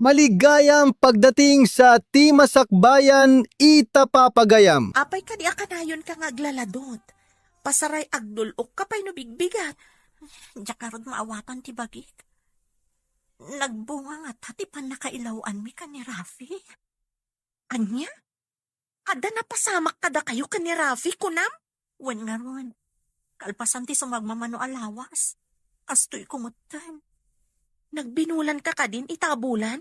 Maligayang pagdating sa Timasakbayan, Itapapagayam. Apay ka di akanayon ka nga aglaladot. Pasaray agdulok kapay no bigbigat. Diya karod maawatan ti bagik. Nagbunga nga tatipan nakailawan mi ka ni Rafi. Anya? Ada na pasamak kada kayo ka ni Rafi, kunam? Wen nga ron. Kalpasan ti sumagmamano alawas. Astoy kumutan. Nagbinulan ka din itabulan?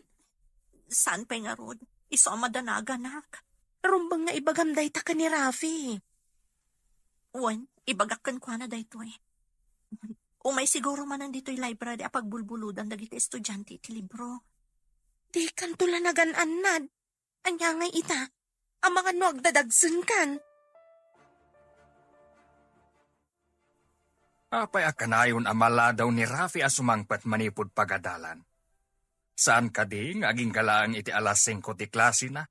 Saan pa nga ron? Iso madanaganak. Rumbang nga ibagamday ta ka ni Rafi. Wen, ibagakan kwa na dayto eh. Umay siguro man nandito'y library a pagbulbuludan dagiti estudyante iti libro. Di kanto la nagananad. Anya nga ita, ang mga no agdadagsun kan. Apay akanayon amala daw ni Rafi asumangpat manipod pagadalan. Saan ka di nga aging galaang iti alas 5 ti klase na?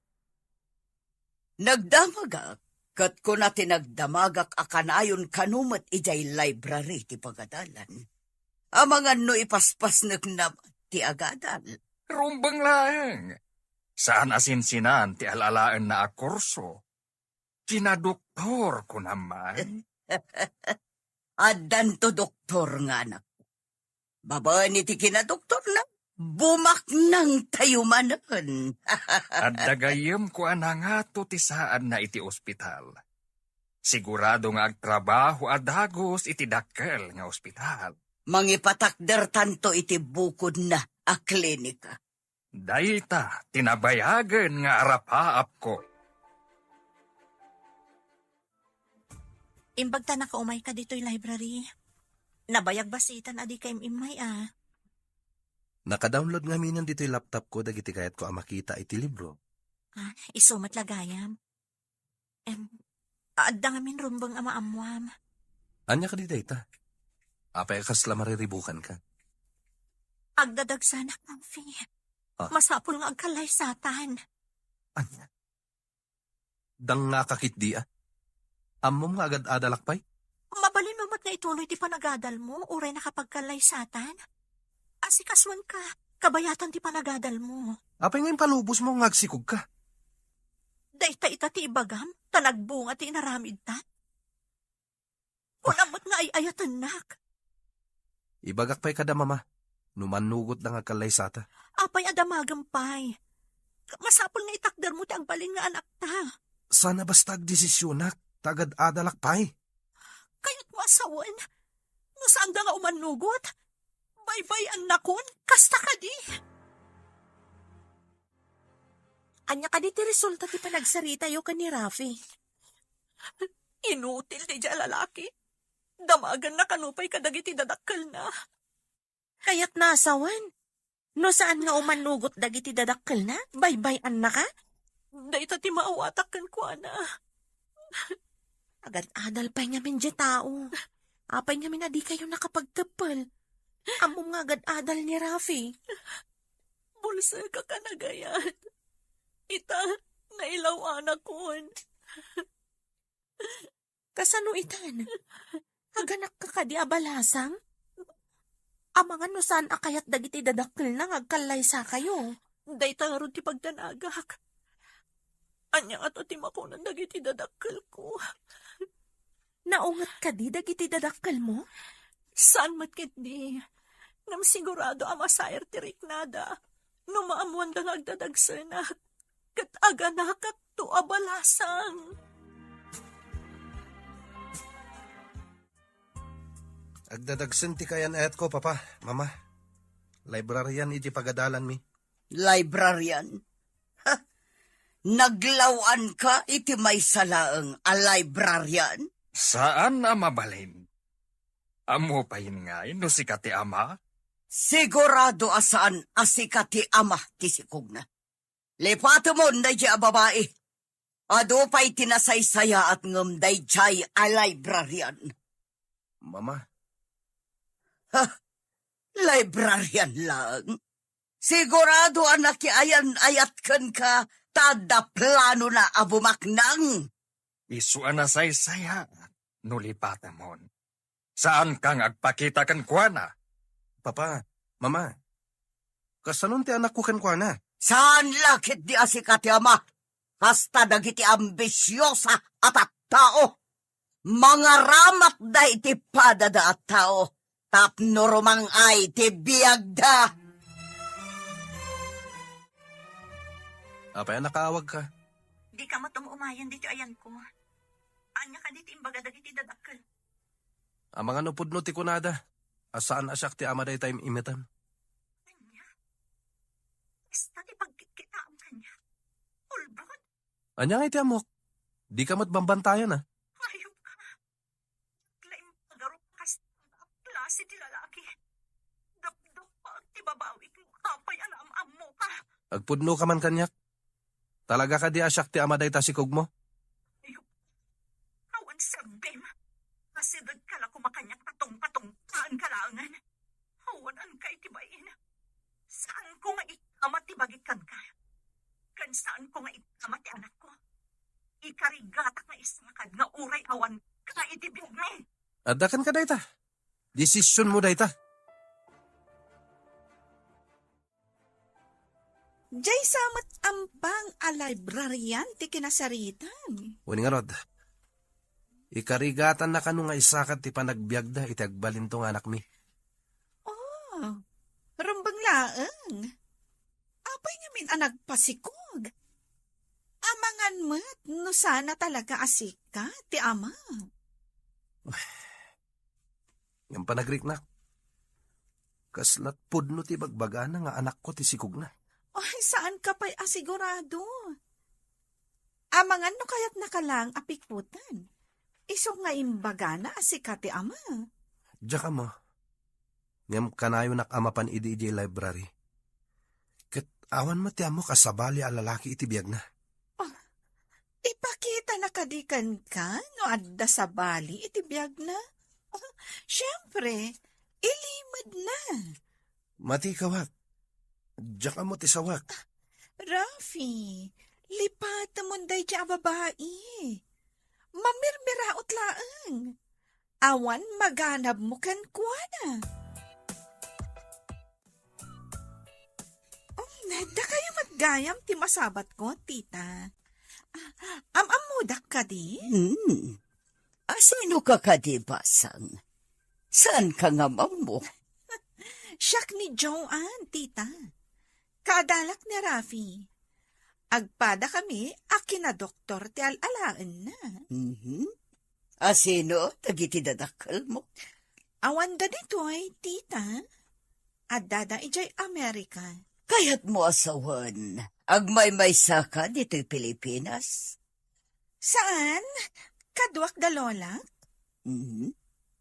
Nagdamagak, kat ko na tinagdamagak akanayon kanumat ijay library ti pagadalan. Amangan no ipaspas nagnam ti agadal. Rumbang lang. Saan asinsinan ti alalaan na akurso? Kinadoktor ko naman. Adan to doktor nga anak. Babaan iti kinadoktor na, bumak nang tayumanan. At dagayem ko anangato ti saan na iti ospital. Sigurado nga agtrabaho adagos iti dakkel nga ospital. Mangipatakder tanto iti bukod na a klinika. Dayta, tinabayagan nga arapaap ko. Imbag ta nakaumay ka dito'y library. Nabayag basitan adi kay imay ah. Naka-download nga minan dito yung laptop ko dagiti kayat ko makita iti libro. Ah, isumat lagayam. Adda nga min rumbang amaamuam. Anya ka di data? Apay kasla mariribukan ka. Agdadagsanak ng fee. Ah. Masapul nga agkalay satan. Anya? Dang nga kakit di ah. Amom nga agad adalakpay? Mabalin mo mat nga ituloy ti panagadal mo, uray nakapagkalay satan. Asikaswan ka, kabayatan ti panagadal mo. Apay ngayon palubos mo ngagsikog ka. Dahita ita ti ibagam, tanagbunga ti inaramid ta. Kunamot nga ay ayatan nak. Ibagak pa'y kada mama. Numanugot lang agkalay sata. Apay adamagampay. Masapul nga itakder mo ti agbalin nga anak ta. Sana basta agdesisyonak. Tagad adalakpay. Kaya't mo asawan. Nasaan da nga umanugot? Bye-bye anakon, kasta ka di. Anya ka di ti resulta ti panagsarita yo ka ni Rafi. Inutil ti dya lalaki. Damagan na kanupay kadagiti dadakkel na. Kaya't nasawan. No saan nga umanugot dagiti dadakkel na? Bye-bye anak ka? Dayta ti maawatak kan ko na. Agad adal pa nga min di tao. Apay nga min adi kayo nakapagtapal. Amo nga agad adal ni Rafi. Bulsa ka kanagayan. Ita, nailaw anak kon. Kasano itan? Aganak ka kadi abalasang? Amangan no saan akayat dagiti dadakkel na ngagkalay sa kayo. Dayta nga ron ti pagdanagak. Anya nga to ti makunan dagiti dadakkel ko. Naungat ka di dagiti dadakkel mo? Saan matkit di? Ngam sigurado amasayer ti riknada. No maamuan da agdadagsanak. Kat aganakat to abalasang. Agdadagsan ti kayan ayat ko, papa, mama. Librarian iti pagadalan mi. Librarian? Ha? Naglawan ka iti may salaang a librarian? Saan na mabalin? Amo pa yun nga, no si kati ama? Sigurado asaan asikati ama ti sikog na. Lepato mo na di a babae. Ado pa'y tinasaysaya at ngamday jay a librarian. Mama, Ha? Librarian lang? Sigurado anak ayan ayat kan ka tada plano na abumaknang. Isu na say-saya, nulipatamon. Saan kang agpakita kan kuana? papa, mama. Kasanon ti anak ko ken kwa na? Saan lakit di asikat ti ama? Hasta dagiti ambisyosa at tao. Mga ramat da iti padada at tao. Tapno rumang ay ti biyagda. Apay nakaawag ka. Di ka matumumayan dito ayan ko. Anya ka dito imbaga dagiti dadakkel. Ang mga nupudno ti kunada. Asaan asyak ti ama day time imitan. Anya? Basta ti pagkikita ang kanya. Ulbod, Anya nga iti amok. Di ka matbambantayan ah. hayop ka. Laim pagarok kas klase ti lalaki. Dapdap pa at ti babawi kung kapay anam mo ka. Agpudno ka man kanyak. Talaga ka di asyak ti ama day tasikog mo. Awan sabim. Kasi dagkala kumakanyak patong-patong kaan kalangan. Awan ang kay tibayin. Saan ko nga ikamat tibagikan ka? Kan saan ko nga ikamat ti anak ko? Ikarigatak na isakad nga uray awan ka itibig na eh. Adakan ka dayta. Desisyon mo dayta. Jay samat ampang a librarian ti kinasaritan. Uning nga rod. Ikarigatan na kanu nga isakat ti panagbiagda iti agbalin tong anak mi. Oh, rumbang laeng. Apay nga min ang nagpasikog. Amangan mo't no sana talaga asika ti ama. Yung panagrik na. Kaslat pudno ti bagbaga na nga anak ko ti sikog na. Ay, saan ka pa'y asigurado? Amangan no kaya't nakalang apikputan. Iso nga imbaga na asika ti ama. Diya ka mo. Ngam kanayo nak amapan idi library. Kat awan mo ti amo kasabali a lalaki iti biyag na. Ipakita na kadikan ka no adda sa bali iti biyag na. Siyempre, ilimad na. Mati kawat. Diya ka mo ti sawak. Rafi, lipat mo day ti a babae. Mamirmiraot laeng. Awan maganab mo kan kuana. Da kayo matgayam ti masabat ko, tita. Amamudak ka di? Asino ka kadibasang? Saan ka nga mo? Siyak ni Joanne, tita. Kadalak ni Rafi. Agpada kami, akina doktor ti alalaan na. Asino, tagiti dadakal mo? Awan da dito'y, tita. Adada ijay Amerika. Kaya't mo asawan, agmay-may saka dito'y Pilipinas? Saan? Kadwak da lola?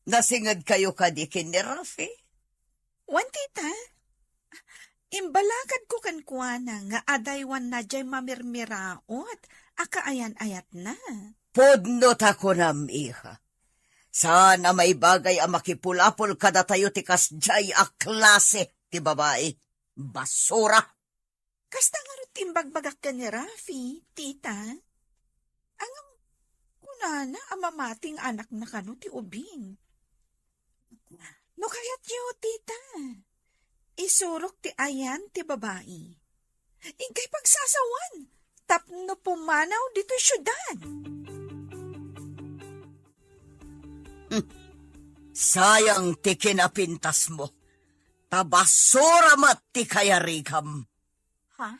Nasingad kayo kadikin ni Rafi? Wan, tita. Imbalagad ko kan kuana nga adaywan na jay mamirmiraot, akaayan-ayat na. Podnot ako nam, iha. Sana may bagay ang makipulapol kada tayo ti kasjay a klase ti babae. Basura! Kasta nga rin timbagbagak ka ni Rafi, tita. Ang kunana amamating anak na kano ti ubing. No kayat yo, tita. Isurok ti ayan ti babae. Ingkay pagsasawan. Tapno pumanaw dito syudad. Sayang ti kinapintas mo. Tabasura mat ti kayarigam. Ha?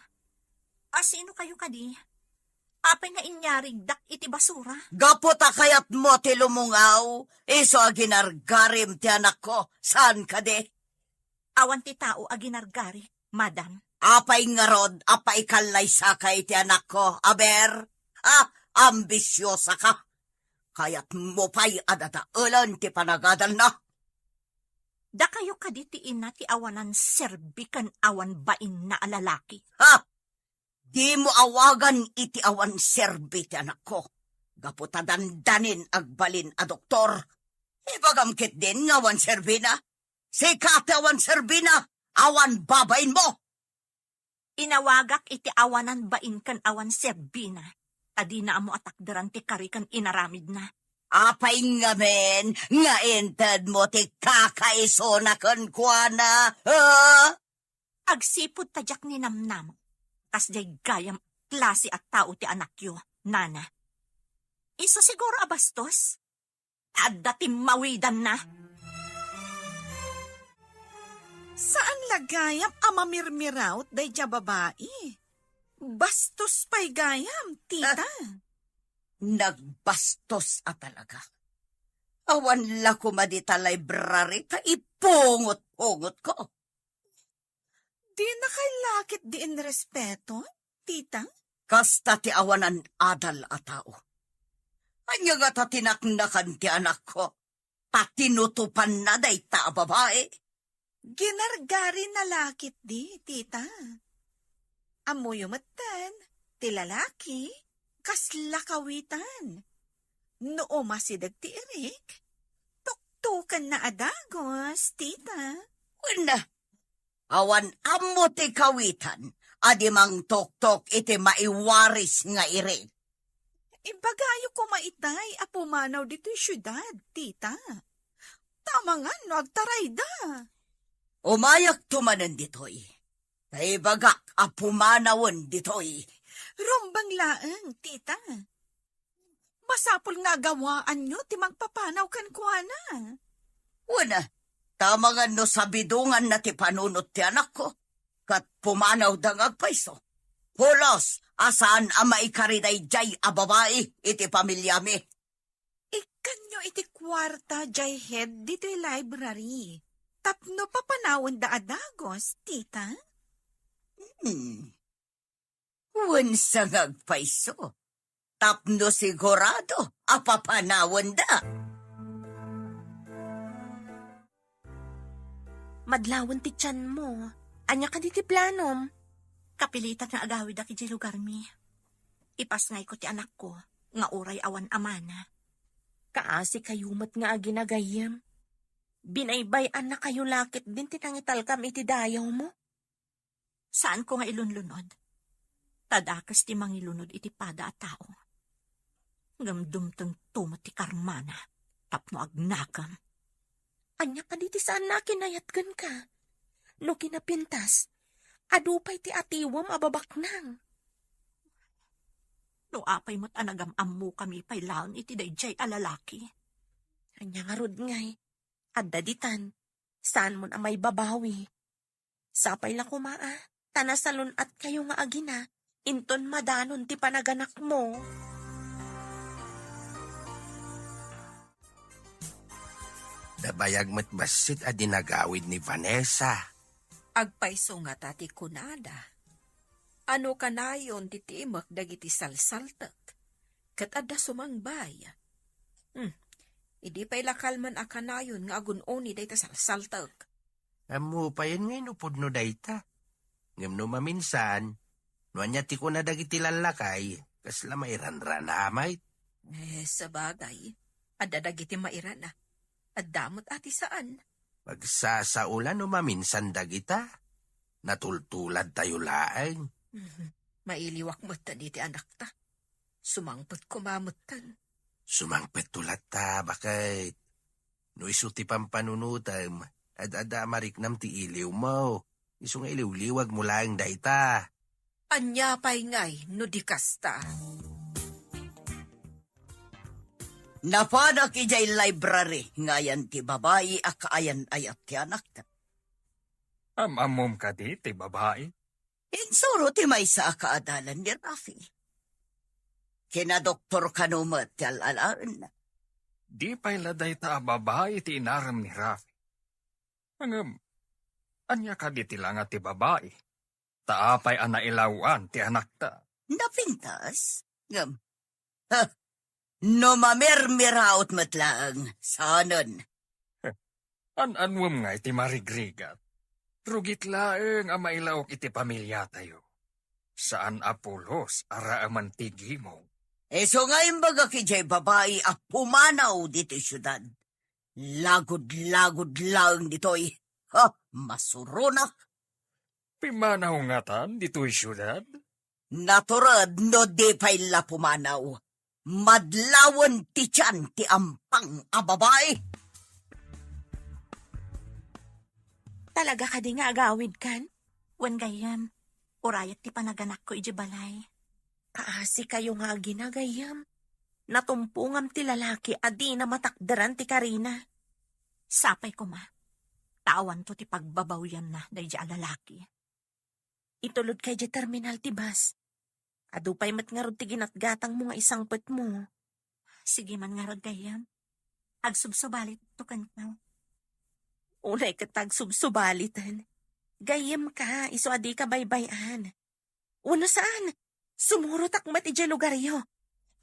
Asino kayo kadi? Apay nga inyarig dak iti basura? Gaputa kayat mo ti lumungaw. Iso aginargarim ti anak ko. Saan ka de? Awan ti tao aginargari, madam. Apay nga rod, apay kalay sakay ti anak ko. Aber, ambisyosa ka. Kayat mo pa'y adadaulan ti panagadal na. Da kayo kaditiin na ti awanan serbikan awan bain na alalaki. Ha? Di mo awagan iti awan serbi ti anak ko. Gaputa dandanin agbalin a doktor. Ibagamkit din nga awan serbi na. Sikate awan serbi na. Awan babain mo. Inawagak iti awanan bain kan awan serbi na. Adi na amo atakdaran ti karikan inaramid na. Apay nga men, nga ented mo ti kakaiso na kan kuana. Agsipod tadyak ni Namnam. Kas jay gayam klase at tao ti anak yo, nana. Iso siguro abastos? Adda ti mawidan na. Saan lagayam amamirmiraut day ja babae? Bastos pa'y gayam, tita. Nagbastos a talaga. Awan la ko madita library ta ipungot-pungot ko. Di na kay lakit di in respeto, tita. Kasta ti awanan adal a tao. Anya nga ta tinaknakan ti anak ko. Patinutupan na day ta babae. Ginargari na lakit di, tita. Amoy umatan, ti lalaki, kasla kawitan. Noo masidag ti Erik, tuktukan na adagos, tita. Una, awan amo ti kawitan, adimang tok-tok iti maiwaris nga irin. Ibagayo ko maitay, apumanaw dito syudad, tita. Tama nga, no, agtaray da. Umayak tumanan ditoy. Naibagak apumanawon ditoy. Rombang laeng, tita. Masapol nga gawaan nyo, timang papanaw kan kuana. Una, tama nga no sabidungan na ti panunot ti anak ko. Kat pumanaw dangag paiso. Pulos, asaan ama ikariday jay a babae iti pamilyami. Ikan nyo iti kwarta, jay head, dito library. Tapno papanawon da adagos, tita. Wansa ngagpaiso. Tapno sigurado, apapanawon da. Madlawon ti tiyan mo. Anya ka di ti planom. Kapilitan na agawid aki di lugar mi. Ipasngay ko ti anak ko, nga uray awan amana. Kaasi kayumat nga aginagayam. Binaybayan na kayo lakit din tinangital kam iti dayaw mo. Saan ko nga ilunlunod? Tadakas ti mangilunod iti pada at tao. Gamdumtang tumat ti karmana, tapno agnakam. Anya ka di ti saan na kinayatgan ka? No kinapintas, adupay ti atiwam ababaknang. No apay mo't anagam-am mo kami pay laon iti dayjay alalaki. Anya nga rod ngay, adda ditan, saan mo na may babawi. Sapay la kumaa, tanasalon at kayo nga agina, inton madanon ti panaganak mo. Nabayag mo't basit a dinagawid ni Vanessa. Agpaiso nga tati kunada. Ano kanayon titimak dagiti salsaltak. Kat adda sumangbay. Idi pa'y lakal man akanayon nga agunoni day ta salsaltak. Amo pa yun ngayon upod no dayta. Ngam no maminsan, no anya ti ko na dagiti lalakay, kasla mairanran amay. Sabagay. Adda dagiti mairana. Addamot ati saan? Pagsasaulan no maminsan dagita. Natultulad tayo laeng. Mailiwak mo ta diti anak ta. Sumangpot kumamutan. Sumangpet tulad ta, bakit? No isuti pang panunutam, ad-ada mariknam ti iliw mo. Iso nga iliw-liwag mo laeng dayta. Anya pa'y ngay, no di kasta. Napanak ijay library, ngayan ti babae akaayan ayat ti anak ta. Amamom ka di, ti babae. Insuro ti may sa akaadalan ni Rafi. Kina Doktor Kanumat ti alalaan na. Di pa'y laday ta babae ti inaram ni Rafi. Angam, anya ka di tilanga ti babae. Taapay anailawan ti anak ta. Napintas? Ngam. No mamirmiraot matlaang. Sanon. An-anwam nga iti marigrigat. Rugit laeng ang mailawok iti pamilya tayo. Saan apulos ara aman tigi mo? So nga imbaga kijay babae a pumanaw dito syudad. Lagod-lagod lang ditoy. Masurunak. Pimanaw nga tan dito'y syudad? Naturad no di pa'y la pumanaw. Madlawan ti tiyan ti ampang a babae. Talaga ka di nga agawid kan? Wan gayam, urayat ti panaganak ko iji balay. Kaasi kayo nga ginagayam. Natumpungam ti lalaki adi na matakdaran ti Karina. Sapay ko ma, tawan to ti pagbabawyan na day di lalaki. Itulod kay di terminal ti bus. Adupay mat nga rod ti ginatgatang mo nga isang pet mo. Sige man nga rod gayam. Agsubsubalit to kankaw. Unay katag subsubalitan. Gayam ka, iso adi ka baybayan. Una saan? Sumurot akmat iti lugaryo.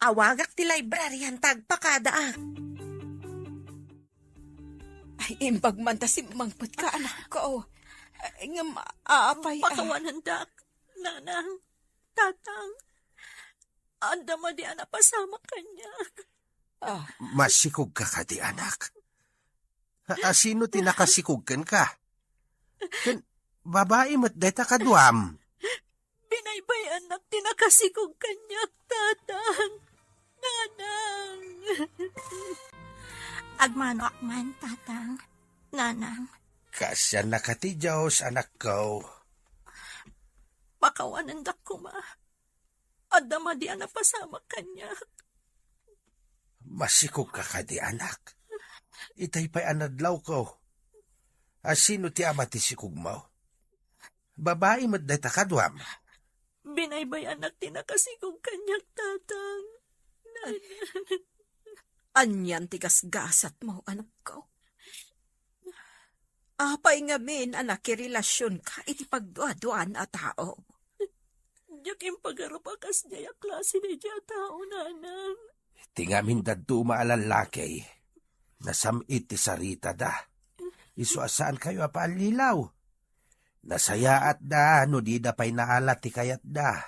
Awagak ti libraryan tagpakada ah. Ay, imbag man ta si mangpet ka, anak ko. Ay, nga maapay. Pakawanan dak, nanang, tatang. Anda mo di ana pasama kanya. Masikog ka di anak. Sino tinakasikugkan ka? Kan, babae mo't deta kaduam. Binaybay anak tinakasikog kanya, tatang. Nanang. Agmano akman, tatang. Nanang. Kasya na ka ti Diyos, anak ko. Pakawanan dak ko ma. Anda mo di ana pasama kanya. Masikog ka di anak. Itay pa'y anadlaw ko. Sino ti ama ti sikog mo? Babae mo't deta kaduam. Binaybay anak tinakasikog kanya, tatang. Nanang. Anyan tigas-gasat mo, anak ko. Apay nga min, anak, relasyon ka, iti pagduaduan a tao. Diyak yung pagarapakas niya klase ni diya tao, nanang. Tingamin dadto maalalakay. Nasamit ti sarita da. Isu asaan kayo apalilaw. Nasayaat da, no di da pa'y naalat ti kayat da.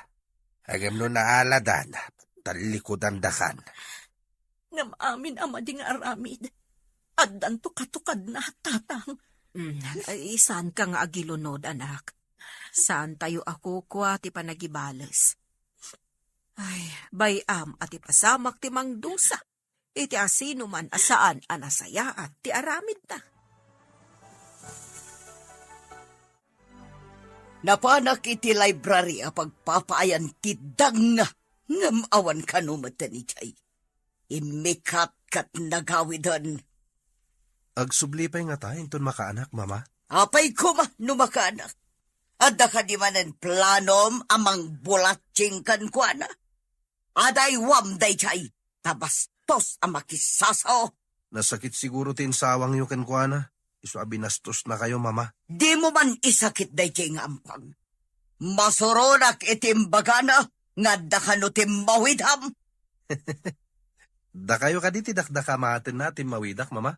Agam no naaladan, talikodan dakan. Ngam amin ama di nga aramid. Addan to katukad na, tatang. Ay, saan ka nga agilunod, anak? Saan tayo ako kwa ti panagibales? Ay, bayam at ipasamak ti mangdusa. Iti asino man asaan anasaya at ti aramid na. Napanak iti library a pagpapaayan ti dang nga ngam awan kanumatan ni Chay. Imikat kat nagawidan. Agsublipay nga tayo, ton makaanak, mama. Apay kuma numakanak. Adda ka di manen planom amang bulatsing kan kwa na. Aday wam day Chay. Tabastos ang makisasaw. Nasakit siguro tin sawang yung kankwana. Isu abinastos na kayo, mama. Di mo man isakit day Chay nga ampang. Masuronak itimbagana nga dakano timmawidham. Da kayo ka diti dakdaka maatin natin mawidak, mama.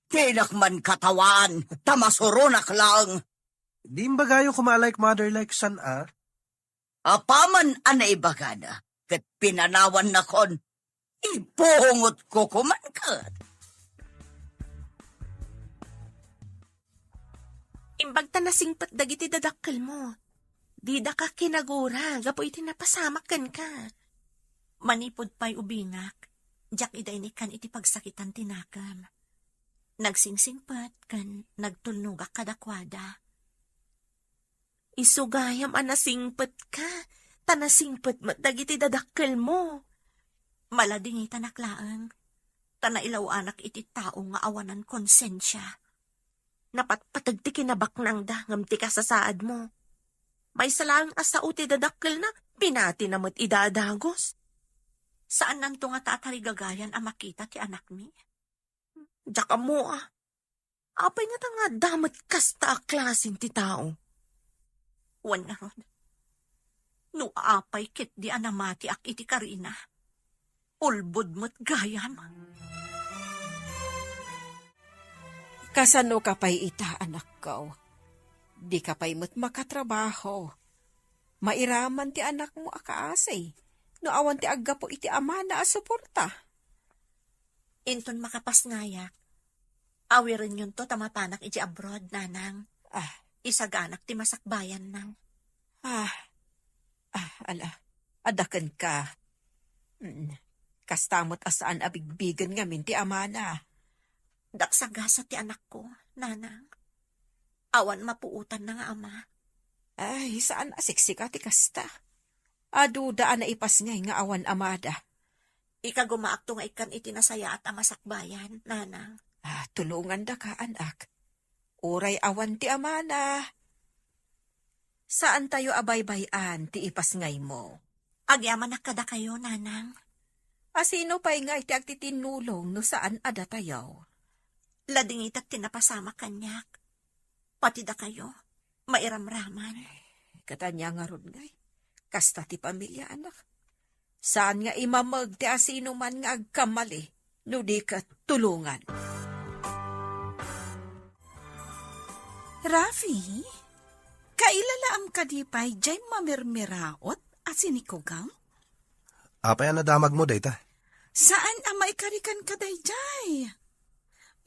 Tinak man katawan, tamasuronak lang. Di mbagayo kumalike mother like son, ah. Apaman anay bagana, kat pinanawan na kon, ipuhungot ko kumankat. Imbag ta nasingpat dagiti dadakkel mo. Di da ka kinagura, gapo iti napasamakan ka. Manipod pa'y ubingak, jak idaynikan iti pagsakitan tinakam. Nagsingsingpat kan nagtulnugak kadakwada. Isugayam anasingpat ka, tanasingpat matdagiti dadakkel mo. Malading itanaklaan, tanailaw anak iti tao nga awanan konsensya. Napatpatag ti kinabak nang dangam ti kasasaad mo. May salang asao ti dadakkel na, pinati namat idadagos. Saan nanto nga tatarigagayan ang makita ti anak mi? Daka mo ah. Apay nga nga damat kasta klasin ti tao. Wan na ron. No apay kit di anamati ak iti Karina. Ulbod mo't gayam. Kasano ka pa'y ita, anak ko? Di ka pa'y mo't makatrabaho. Mairaman ti anak mo akaasay. No awan ti agga po iti ama na asuporta. Inton makapas ngayak. Awirin yun to tamapanak iti abroad, nanang. Isaganak ti masakbayan nang. Adakan ka. Kastamot asaan abigbigan ngamin ti ama na. Daksagasa ti anak ko, nanang. Awan mapuutan na nga ama. Ay, saan asiksik ati kasta? Adu daan na ipas ngay nga awan amada. Ika gumaakto nga ikan itinasaya at amasakbayan, nanang. Tulungan da ka, anak. Uray awan ti amana. Saan tayo abaybayan ti ipas ngay mo? Agyaman na kada kayo, nanang. Sino pa'y nga iti agtitinulong no saan ada tayo? Lading itak tinapasama kanyak. Pati da kayo, mairamraman. Katanya nga ron ngay. Kasta ti pamilya, anak. Saan nga imamag ti asino man nga agkamali, no di ka tulungan. Rafi, kailalaam ka di pa'y jay mamirmiraot at sinikugang? Apay ang nadamag mo, dayta? Saan ang maikarikan ka day jay?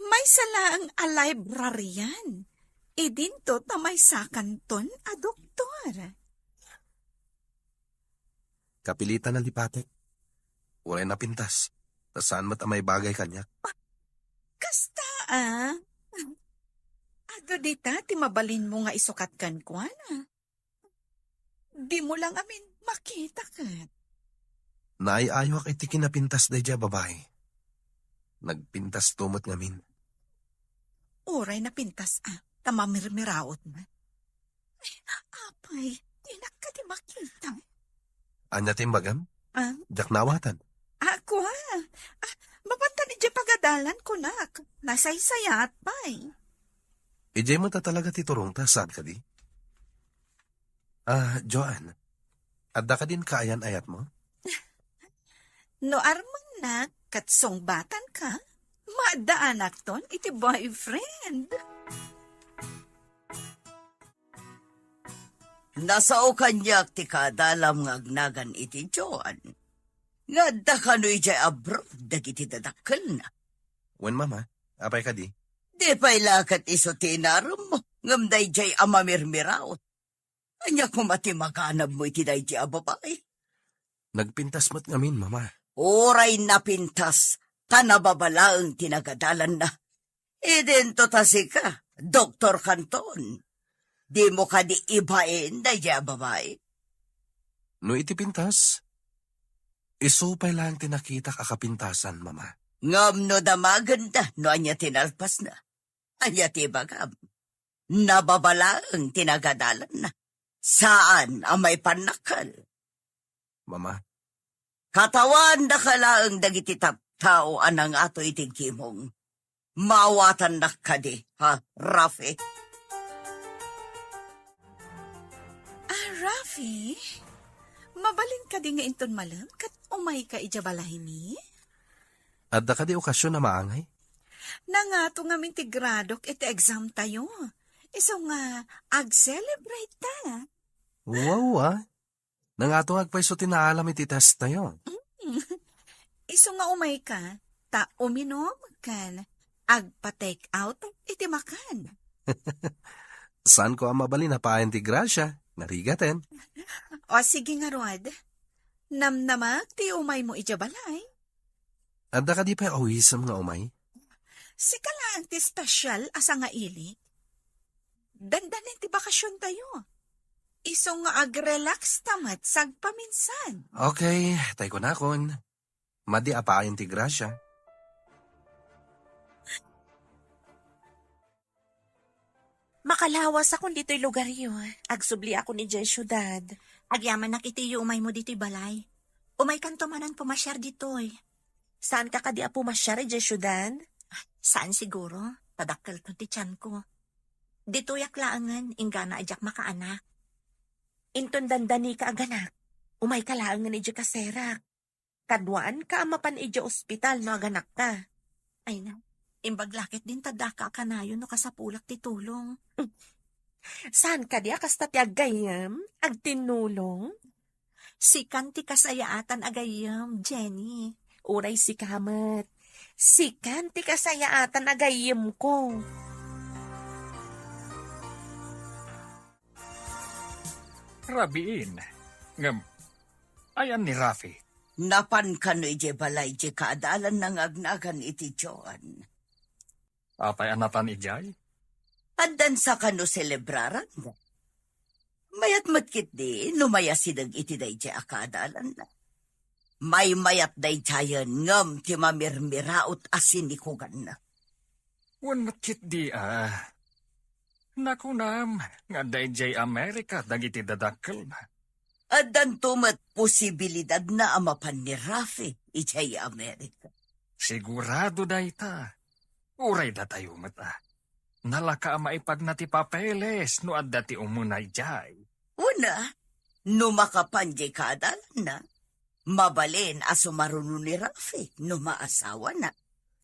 May salaang a librarian. Idinto ta may sakanton a doktor. Kapilitan na lipatek. Walay na pintas. Saan mat may bagay kanya? Kasta Ado dita, ti mabalin mo nga isukat kan kwa na. Di mo lang amin makita kat. Naayayok iti kinapintas day dya babae. Nagpintas tumot ngamin. Oray na pintas tamamirmiraot na. Ay, apay, tinak ka di makita. Anya timbagam? Jak nawatan. Ako mapanta ni di pagadalan ko nak. Nasaysayat pa'y. Ijay mo ta talaga titurong ta, saan ka di? Joan, adda ka din kaayan ayat mo? No arman na, katsong batan ka, maadaan akton iti boyfriend. Nasao kanyak ti kadalam nga agnagan iti Joan. Nga da kano'y jay abroad, dagiti dadakkel na. Wen mama, apay ka di? Di pa'y lakat iso tinaram mo, ngam day jay amamirmiraot. Anya kumati makanab mo iti day jay ababay. Nagpintas mat ngamin, mama. Oray na pintas, tanababalaang tinagadalan na. Idento tasi ka, Dr. Canton. Di mo ka di ibain day jay ababay. No iti pintas, isupay lang tinakita kakapintasan, mama. Ngam no damaganda no anya tinalpas na. Anya tibagam. Nababalaang tinagadalan na. Saan ang may panakal? Mama, Katawan na kalaang dagiti tao anang ato itigkimong. Mawatan na ka di, ha, Rafi? Rafi, mabalin ka di nga inton malam, kat umay ka ijabalahin ni? adda ka di okasyon na maangay? Nangato nga mintigradok iti exam tayo. Iso nga, ag-celebrate ta. Wow, nangatong agpaiso tinaalam iti test tayo. Iso nga umay ka, ta uminom kan, agpa-take out iti makan. Saan ko ang mabali na paen ti Gracia? Narigaten. O sige nga Rod, namnamag ti umay mo ijabalay. Adda ka di pa awisam nga umay? Sika lang ti special asa nga ili. Dandanin ti bakasyon tayo. Iso nga ag-relax tamat sagpaminsan. Okay, tay ko na kon. Madi apayan ti Gracia. Makalawas akong dito'y lugar yun. Agsubli ako ni Jay Syudad. Agyaman nakitiyo umay mo dito'y balay. Umay kanto manan pumasyar dito'y. Saan ka kadi pumasyar, Jay Syudad? Saan siguro? Padakkel to ti tiyan ko. Dito'y aklaangan, ingana ajak makaanak. Inton dandani ka aganak. Umay kalaangan iji kaserak. Kadwaan ka amapan iji ospital no aganak ka. Ay na. Imbaglakit din tadaka kanayo no kasapulak ti tulong. Saan ka di kasta ti agayam? Agtinulong? Sikan ti kasayaatan agayam, Jenny. Uray si kamat. Sikan ti kasayaatan agayam ko. Rabiin. Ngam, ayan ni Rafi. Napan ka no ije balay je kaadalan ng agnagan iti Joan. Apay anatan ijay? Andan sa kano selebraran mo. Mayat matkit di, numaya sidag iti day jay akadalan na. May mayat day jayan ngam ti mamirmiraot asin ni kugan na. Wan matkit di Nakunam, nga dayjay Amerika dagiti dadakkel. At dantumat posibilidad na amapan ni Rafi ijay Amerika. Sigurado dayta. Uray da tayo mata. Nalaka maipag na ti papeles no adda ti umunay jay. Una, numakapanjay kaadalan na. Mabalin aso marunong ni Rafi no maasawa na.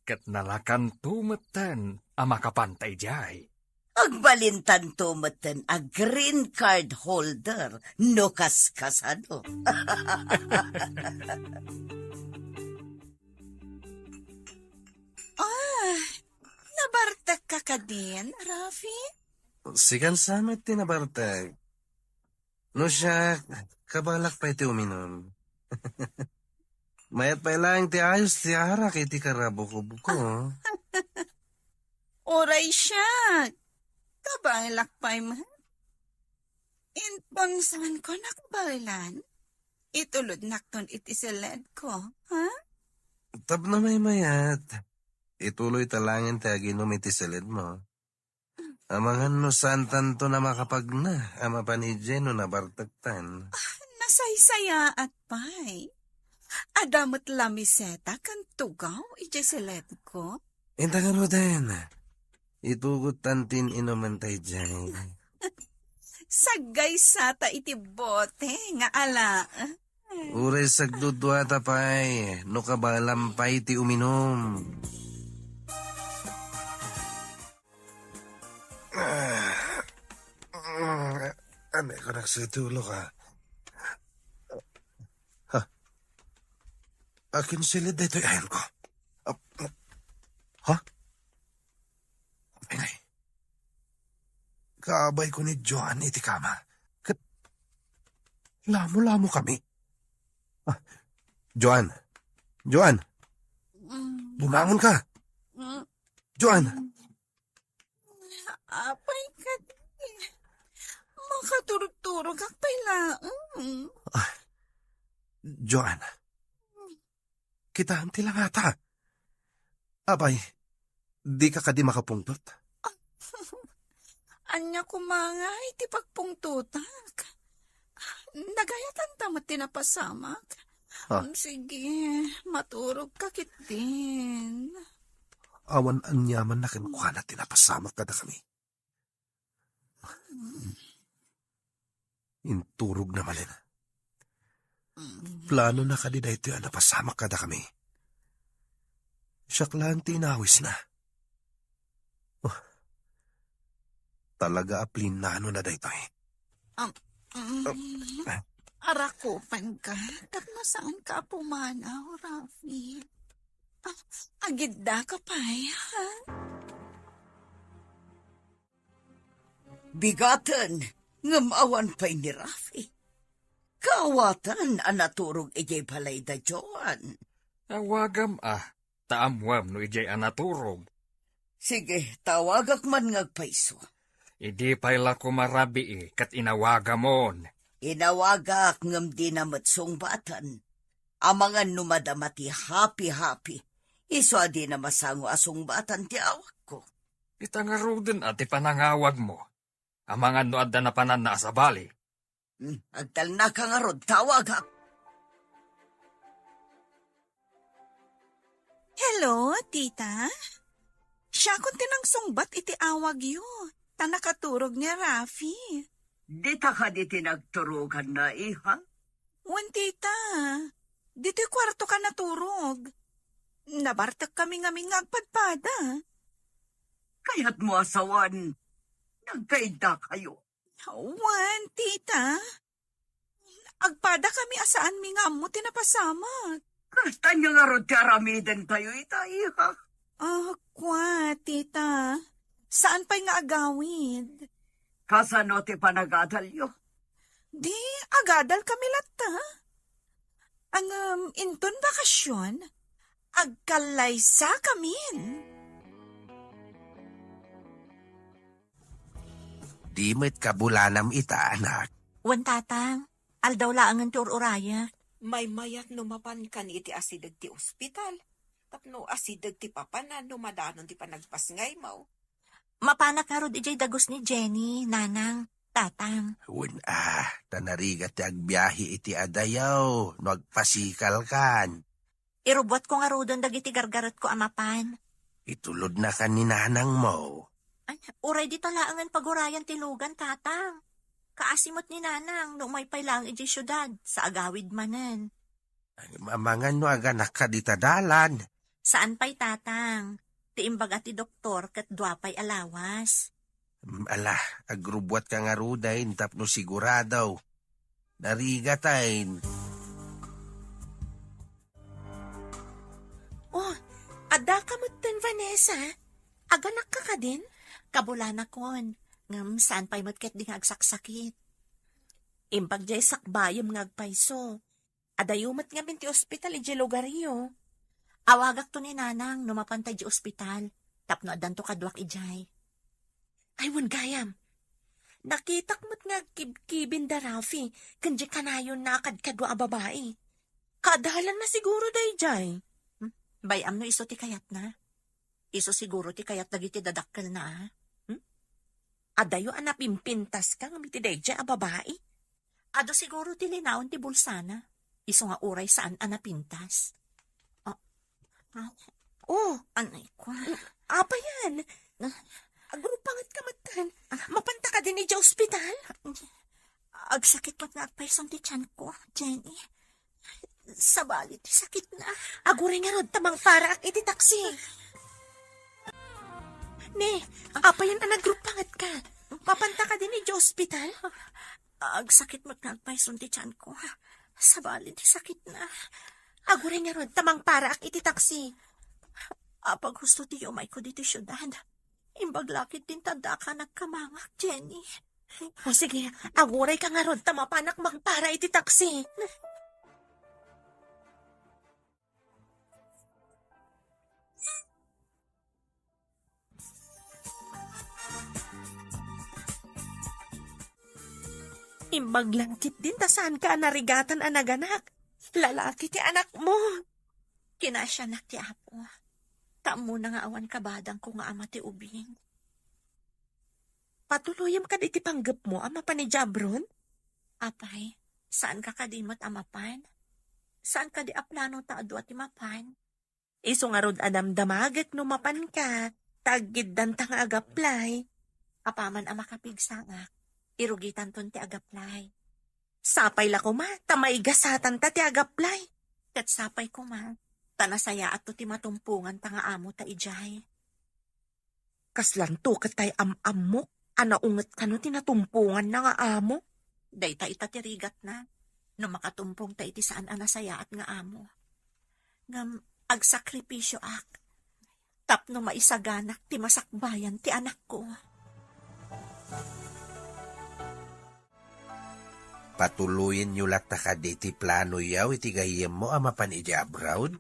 Kat nalakan tumatan amakapantay jay. Agbalintan tumatan a green card holder no kaskasado. Nabartak ka ka din, Rafi? Sikan samit tinabartag. No siya, kabalak pa iti uminom. Mayat pa ilang ti ayos ti arak iti karabo ko buko. Oray siya. Kabalak pa man. Inpangsan ko nakbalan. Itulod nakton iti siled ko, ha? Tab na may mayat. Ituloy talangin ti aginom iti silid mo. Amangan no santan to na makapag na. Ama panidje no nabartagtan. Nasaysaya at pay. Adamot lamiseta kan tugaw iti siled ko. Intangan mo din. Itugot tantin inuman tayo dyan. Sagay sata iti bote nga ala. Uray sagdudwata pay. No kabalampay ti uminom. Ano ko nagsitulo ka? Ha? Akin silid dito ayan ko. Ha? Ay, kaabay ko ni Joan iti kama. Lamo-lamo kami. Joan! Joan! Bumangon ka! Joan! Apay ka di. Makaturog-turog ang pala. Joan! Kita ti lang ata. Abay, di ka kadi makapungtot. Anya kumanga iti pagpungtutak. Nagayatan tamat tinapasamak. Sige, maturog ka kitin. Awan anyaman na kinukuha na tinapasamak kada kami. Inturog na malin. Plano na kadida ito yan napasamak kada kami. Siyak lang tinawis na. Talaga aplinano na dito eh. Arakupan ka. Takna saan ka pumanaw, Rafi? Agidda ka pa ha? Bigatan, ngamawan pa'y ni Rafi. Kaawatan ang naturog ijay palay da Joan. Awagam taamwam no ijay anaturog. Sige, tawagak man ngagpaiso. Idi payla kumarabi kat inawagamon. Inawagak ngam di na matsongbatan. Amangan numadamati happy-happy. Iso adi na masango asongbatan ti awag ko. Itangaro din at ipanangawag mo. Amangan no adda na panan na asabali. Agtal na ka nga rod, tawagak. Hello, tita? Siya kung tinang iti awag yun. Nakaturog ni Rafi. Di ta ka di tinagturugan na iha? Wan, tita. Dito'y kwarto ka naturog. Nabartak kami ngaming ngagpadpada. Kaya't mo asawan. Nagkaida kayo. Wan, tita. Agpada kami asaan mi nga mo tinapasamak. Kasta niya nga rod ti aramiden tayo ita iha. Kwa, tita. Saan pa'y nga agawid? Kasano ti panagadalyo? Di, agadal kami lata. Ang inton bakasyon, agkalaysa kamin. Di mo't kabulanam ita, anak. Wan tatang, aldaw laangan ti ururaya. May mayat numapan kan iti asidag ti ospital. Tapno asidag ti papanan numadanon ti panagpasngay mo. Mapanak nga rod ijay dagos ni Jenny, nanang, tatang. Tanarigat ti agbiyahe iti adayaw, no agpasikal kan. Irubot ko nga rodon dagiti gargarot ko amapan. Itulod na kan ni nanang mo. Ay, uray di talaangan pagurayan ti lugan, tatang. Kaasimot ni nanang, no may pailang ijay syudad, sa agawid manen. Mamangan no aganak ka di tadalan. Saan pa'y tatang? Ti imbaga ti doktor kat duapay alawas. Agrubwat ka nga rudayin tapno siguradaw. Narigatayin. Oh, ada ka mo ten, Vanessa? Aganak ka din? Kabulana kon, ngam saan pa'y matket di nga agsaksakit. Imbag jay sakbayam nga agpayso. Adayumat nga binti ospital ijay lugaryo. Awagak to ni nanang numapantay di ospital. Tapno adan to kadwak ijay. Ay, wan gayam. Nakitak mo't nga kibkibin da Rafi, kanji kanayon na kadkadwa a babae. Kadalan na siguro day jay. Bayam no iso ti kayat na. Iso siguro ti kayat dagiti dadakkel na. Adayo anapimpintas ka ngami ti day jay a babae. Ado siguro ti linaon ti bulsana. Iso nga uray saan anapintas. Oh, Anay ko. apa yan? Agrupangat ka matan. Mapanta ka din ni Diyos Hospital? Agsakit mo't nga agpaysong ti tiyan ko, Jenny. Sabali ti sakit na. Aguray nga rod tamang para ak iti taksi. Ne, apa yan ang nagrupangat ka? Mapanta ka din ni Diyos Hospital? Agsakit mo't nga agpaysong ti tiyan ko. Sabali ti sakit na. Aguray nga rod tamang para ak iti taksi. Apag gusto ti umay ko dito syudad. Imbaglakit din tanda ka nagkamangak, Jenny. O sige, aguray ka nga rod tamapanak magpara iti taksi. Imbaglangkit din ta saan ka narigatan ang naganak. Lalaki ti anak mo. Kinasya na ti apo. Tamo na nga awan kabadang ko nga ama ti ubing. Patuluyam ka iti panggap mo, ama pa ni Jabron? Apay, saan ka kadimot amapan? Saan ka di aplano ta adu at imapan? Iso nga rod adamdamagak no mapan ka, tagid dan ta nga agaplay. Apaman ama kapigsangak, irugitan ton ti agaplay. Sapay la ko ma, tamay gasatan ta ti agaplay. Kat sapay ko ma, tanasaya at to ti matumpungan ta nga amo ta ijay. Kaslanto katay am-amok, anaunget ka no tinatumpungan na nga amo. Dayta itatirigat na, no makatumpong ta iti saan anasaya at nga amo. Ngam agsakripisyo ak, tapno maisaganak ti masakbayan ti anak ko. Patuluyin nyo lat na kaditi plano yaw iti gayem mo ama pan iti abroad?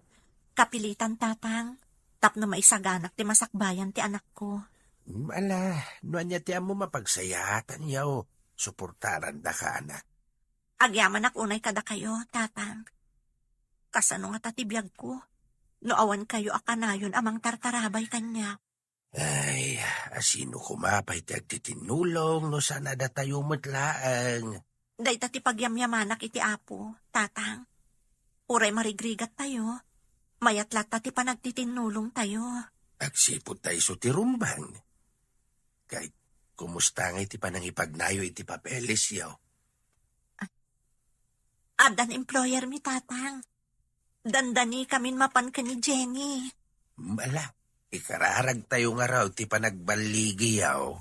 Kapilitan tatang, tapno maisaganak ti masakbayan ti anak ko. Nuan niya ti amo mapagsayatan yaw, suportaran da ka anak. Agyaman ak unay kada kayo, tatang. Kasano nga tatibiyag ko, no awan kayo akanayon amang tartarabay kanya. Ay, asino kumapay ti agtitinulong no sana da tayo matlaang. Day tati pagyamyamanak iti apo, tatang. Uray marigrigat tayo. Mayatlat tati panagtitinulong tayo. Agsipot tayo so ti rumbang. Kahit kumusta nga iti panangipagnayo iti papeles yaw. Adan employer mi tatang. Dandani kamin mapan ka ni Jenny. Ikararag tayo nga raw ti panagbaligi yaw.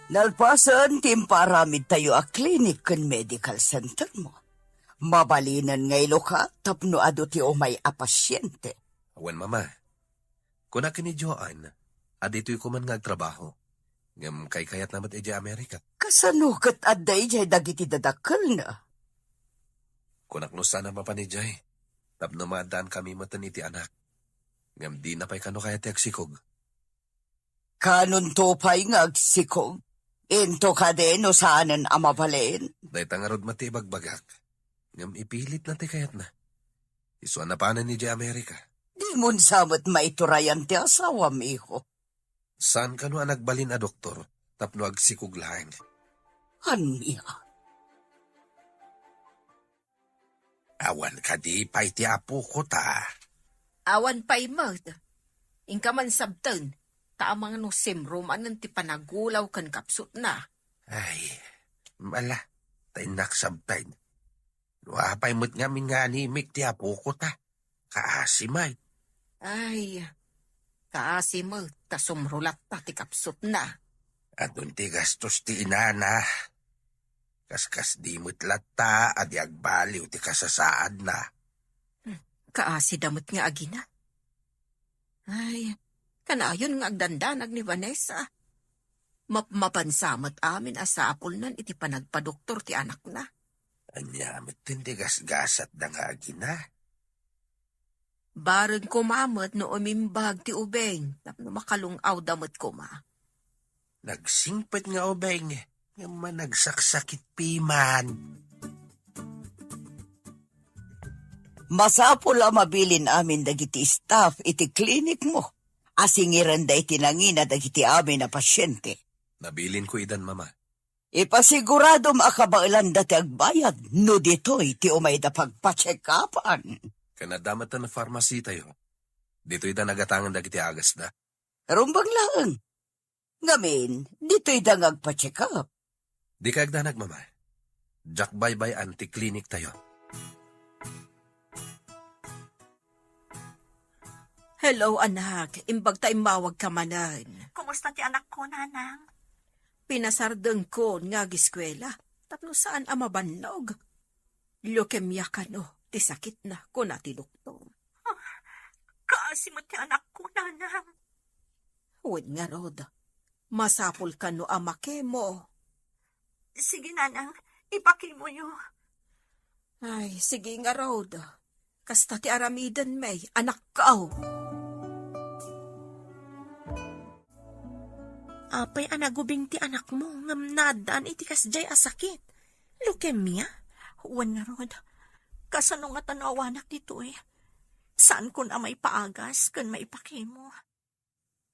Nalpasan, timparamid tayo a clinic kan medical center mo. Mabalinan ngay ka, tapno ado ti umay a pasyente. Awan mama, kuna kini Joan, adito'y kuman nga agtrabaho. Ngam kay kayat namat iti Amerika. Kasanukat aday jay dagiti dadakkel na. Kunak no sana mapanijay. Tapno maadaan kami matan iti anak. Ngam di na pa'y kano kaya ti agsikog. Kanon to pa'y ngagsikog. Into ka din o saanan amabalen. Day tangarod mati bagbagak. Ngam ipilit na ti kayat na. Isuan na panan ni di Amerika. Di mon samot maiturayan ti asawa miho. Saan kano ang nagbalin a doktor? Tapno agsikog lang. Anya? Awan ka di pa'y ti apo ko ta. Awan pa'y mad. Ingka man sabtan, taamang no simrum anan ti panagulaw kan kapsut na. Ay, mala, tayo naksabtayin. Nuapay mo't nga min nga animik ti apo ko ta. Kaasimay. Ay, kaasi mo, ta sumrulat ta ti kapsut na. Adun ti gastos ti inana. Kaskas di mo't lata, adi agbaliw ti kasasaad na. Kaasi damot nga agina. Ay, kanayon nga agdandanag ni Vanessa. Mapansamat amin asapol nan iti panagpadoktor ti anak na. Anyamit ti gasgasat na nga agina. Barag kumamot no umimbag ti ubeng, tapno makalungaw damot kuma. Nagsingpet nga ubeng, nga managsaksakit piman. Masapol a mabilin amin dagiti staff iti klinik mo. Asingiran da iti nangina dagiti amin na pasyente. Nabilin ko idan mama. Ipasigurado makabailan dati agbayad no dito'y ti umay da pagpacheck-upan. Kanadamat na pharmacy tayo. Dito'y da nagatangan dagiti agas da. Rumbang lang. Ngamin, dito'y da ngagpacheck up. Di ka agdanag mama. Jack bye-bye anti-clinic tayo. Hello anak, imbag ta imawag ka manan. Kumusta ti anak ko, nanang? Pinasardeng ko nga giskwela, tapno saan amabannog. Leukemia ka no, ti sakit na ko na ti doktor. Kaasi mo ti anak ko, nanang. Huwag nga rod, masapol ka no amake mo. Sige, nanang, ipakimo yo. Ay, sige nga rod, kasta ti aramidan may anak kao. Apay anagubing ti anak mo, ngam nadaan iti kasjay asakit. Leukemia? Huwan nga rod. Kasano nga tanaw anak dito eh. Saan kun amay paagas, kun maipakimo.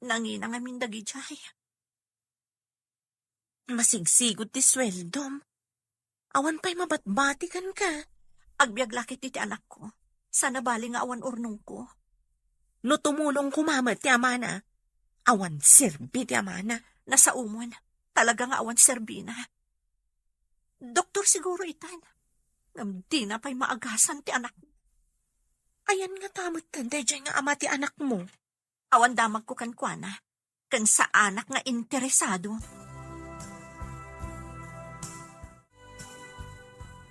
Nangina nga mindagi jay. Masigsigod ti sweldom. Awan pa'y mabatbatikan ka. Agbiag lakit ti anak ko. Sana bali nga awan urnong ko. No tumulong kumamat ti amana. Awan serbi ti amana. Nasa umon. Talaga nga awan serbi na. Doktor siguro itan. Ngam di na pa'y maagasan ti anak mo. Ayan nga tamot tanday dyan nga ama ti anak mo. Awan damag ko kankwana. Kan sa anak nga interesado.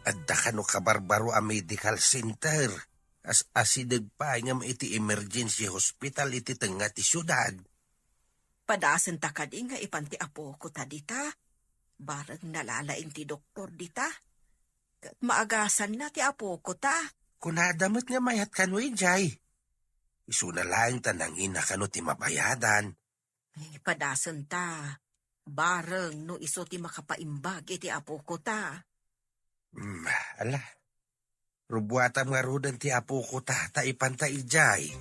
Adda ka no kabarbaro a medical center. As asidag pa nga iti emergency hospital iti tenga ti syudad. Padasan ta ka di nga ipanti apo ko ta dita. Barag nalalaing ti doktor dita. Kat maagasan na ti apo ko ta. Kunadamot nga mayat kanoy jay. Isuna lang tanangin na kano ti mabayadan. Ay, padasan ta. Barang no iso ti makapaimbag iti apo ko ta. Ala. Rubuatan nga rudan ti apo ko ta ipantay jay.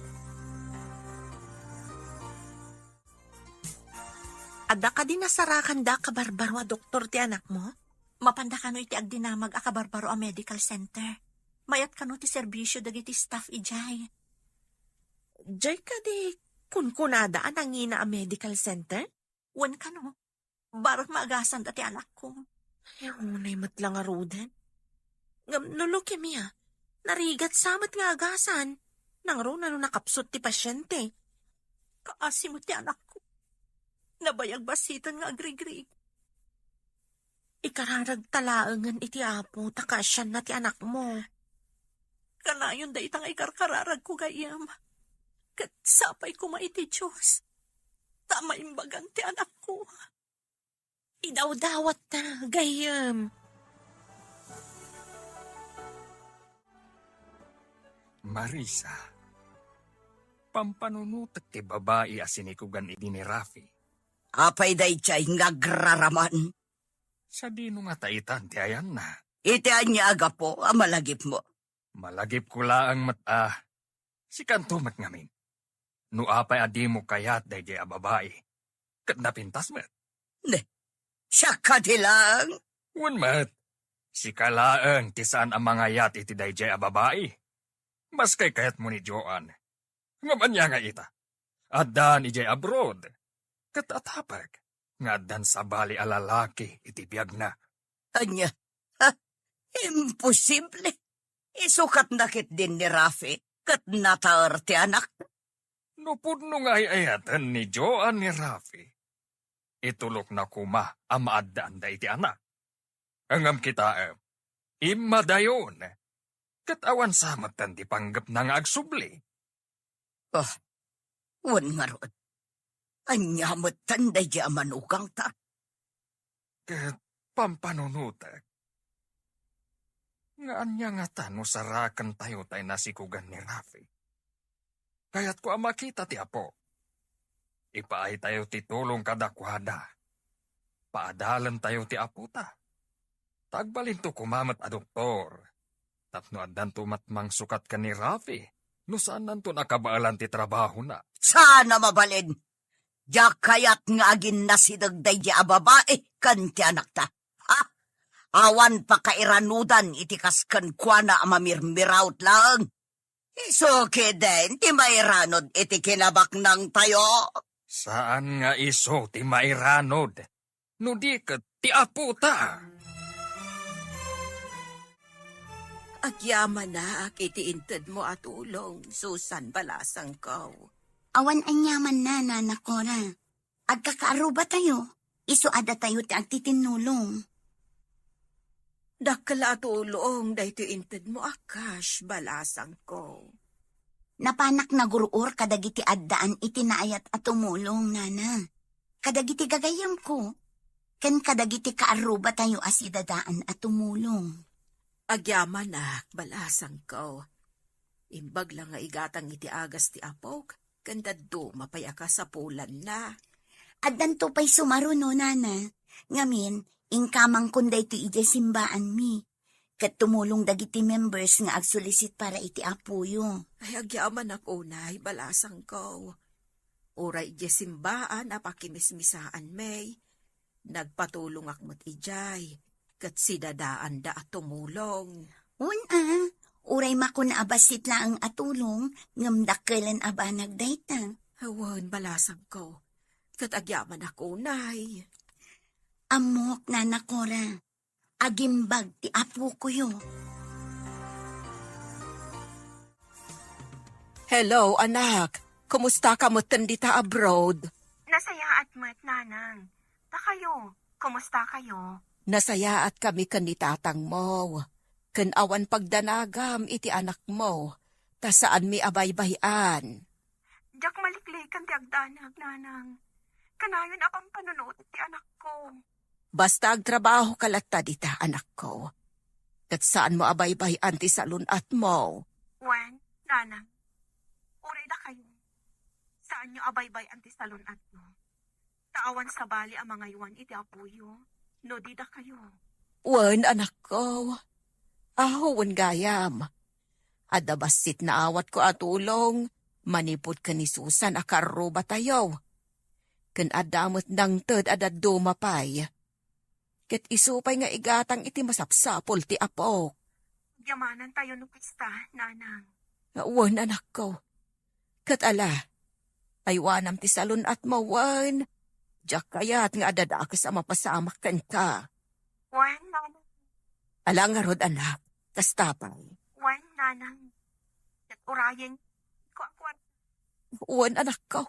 Ada ka din nasarakan da kabarbaro a doktor ti anak mo? Mapanda ka no iti agdinamag a kabarbaro a medical center. Mayat ka no ti serbisyo dagiti staff ijay. Jay ka di kunkunada ang nangina a medical center? Wan ka no? Barang maagasan dati anak ko. Ay, unay matlang a rudan. Ngam no leukemia. Narigat samat nga agasan. Nang ro na no nakapsot ti pasyente. Kaasi mo ti anak ko. Nabayag basitan nga agrigrig. Ikararag talaangan iti apo, takasyan na ti anak mo. Kanayon da itang ikarkararag ko gayam. Kat sapay ko maiti Diyos. Tama imbagan ti anak ko. Idawdawat na, gayam. Marisa, pampanunutak ti babae asinikugan idi ni Rafi. Apay day chay ngagraraman. Sa dino nga taitan ti ayan na. Iti anya aga po, malagip mo. Malagip ko laang mata. Si kanto mat ngamin. No apay adi mo kayat day di a babae. Kat napintas mat. Siya ka lang. Wan mat. Si kalaang ti saan ang mga yat iti day di a babae. Mas kay kayat mo ni Joan. Ngaman niya nga ita. Adan ijay abroad. Kat atapag. Nga dan sa bali a lalaki iti biyag na. Anya, imposible. Isukat nakit din ni Rafi, kat nataar ti anak. No pudno nga ayatan ni Joan ni Rafi. Itulok na kuma ang maadaan da iti anak. Angam kita imadayon. Katawan sa matan ti panggap na nga agsubli. Wan nga rod. Anya matanday di amanugang ta. Kat pampanunutak. Nga anya nga tano sarakan tayo tayo nasikugan ni Rafi. Kaya't ko ang makita ti apo. Ipaay tayo ti tulong kadakwada. Paadalan tayo ti apo ta. Tagbalin to kumamat a doktor. Tapno adan tumatmang sukat ka ni Rafi. No saan nanto nakabaalan ti trabaho na. Sana mabalin. Diyak kayat nga agin nasidagday di ababae kan ti anak ta. Awan pa kairanudan itikas kan kwa na mamirmiraut lang. Iso din, ti mairanod iti kinabak ng tayo. Saan nga iso ti mairanod? No di kat ti apo ta. Agyaman na iti inted mo at ulong, Susan balasang ko. Awan anyaman na, nanak ko na. Agkakaaruba tayo. Iso ada tayo ti agtitinulong. Dakala at ulong, dahito inted mo akash, balasang ko. Napanak na guruor kadagiti addaan itinaayat at tumulong, nana. Kadagiti gagayam ko. Ken kadagiti kaaruba tayo asidadaan at tumulong. Agyaman na, balasang ko. Imbag lang nga igatang iti agas ti apok, kanda do mapayaka sa pulan na. Addan to pa'y sumaro no, nana. Ngamin, ingkamang kunday to ije simbaan mi. Kat tumulong dagiti members nga agsulisit para iti apuyo. Ay agyaman ako na, balasang ko. Uray ije simbaan apakimismisaan may. Nagpatulong akmat ijay. Kat sidadaan da at tumulong. Uray makuna abasit lang ang atulong, ngamdakkelan aba nagdayta. Hawan, balasang ko. Kat agyaman ako, nay. Amok na nakora, agimbag ti apo ko yo. Hello, anak. Kumusta ka mo tandita abroad? Nasaya at mat, nanang. Kayo, kumusta kayo? Nasaya at kami kanitatang mo. Kan awan pagdanagam iti anak mo. Ta saan mi abay-bayan. Diyak maliklikan ti agdanag, nanang. Kanayon akong panunod ti anak ko. Basta agtrabaho kalata dita, anak ko. Kat saan mo abay-bayan ti salunat mo? Wen, nanang. Uray da kayo. Saan nyo abaybay anti salon at mo? Taawan sa bali ang mga iwan iti apuyo. No di da kayo. Wen, anak ko. Ahuwan gayam. Adabasit na awat ko atulong. Manipod ka ni Susan akaruba tayo. Kan adamot ng ted adad dumapay. Ket isupay nga igatang iti masapsapol ti apok. Yamanan tayo no pista, nanang. Wen, anak ko. Ket ala, aywanam ti salon at mawan. Diyak kayat nga adadaka sa mapasamak kan ka. Wen, nanang. Ala nga rod, anak, kastapay. Wen, nanang. At urayen ko akwat. Wen, anak ko.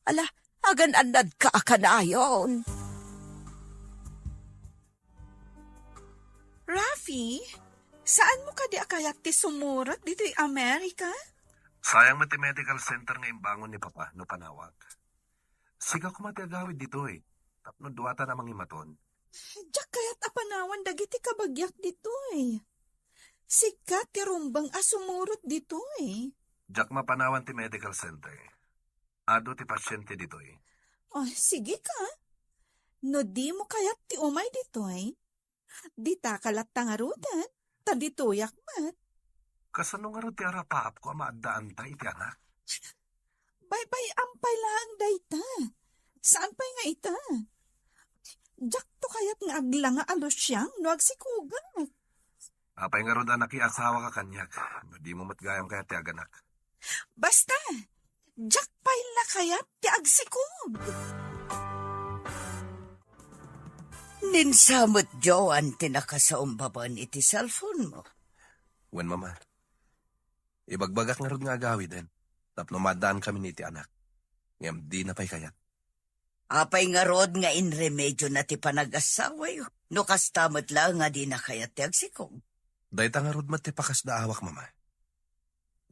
Ala, agan anad ka akanayon. Rafi, saan mo ka di akayat ti sumurot dito Amerika? Sayang mati medical center nga imbangon ni Papa no panawag. Siga ko matiagawid dito eh. Tapno duwata namang imaton. Diyak kayat apanawan dagiti kabagyak dito eh. Sikat ti rumbang asumurot dito eh. Jack mapanawan ti medical center. Ado ti pasyente dito eh. Oh, sige ka. No di mo kayat ti umay dito eh. Di ta kalat tangarudan. Taditoyak mat. Kasano nga ro ti arapaap ko maadaan tayo ti anak? Bay ampay lang dayta. Saan pa'y nga ita? Diyak to kayat nga agla nga alosyang no agsikugan. Apay nga ro da nakiasawa ka kanyak. Di mo matgayam kaya ti aganak. Basta, diyak pa'y la kayat ti agsikog. Ninsamot Joan tinakasaumbaban iti cellphone mo. Wen mama. Ibagbagak nga ro nga agawid din. Tapno madaan kami ni ti anak. Ngam di na pa'y kayat. Apay nga rod nga inremedyo na ti panag-asawa yo. No kastamot lang nga di na kayat ti agsikog. Dahita nga rod ti pakas da awak mama.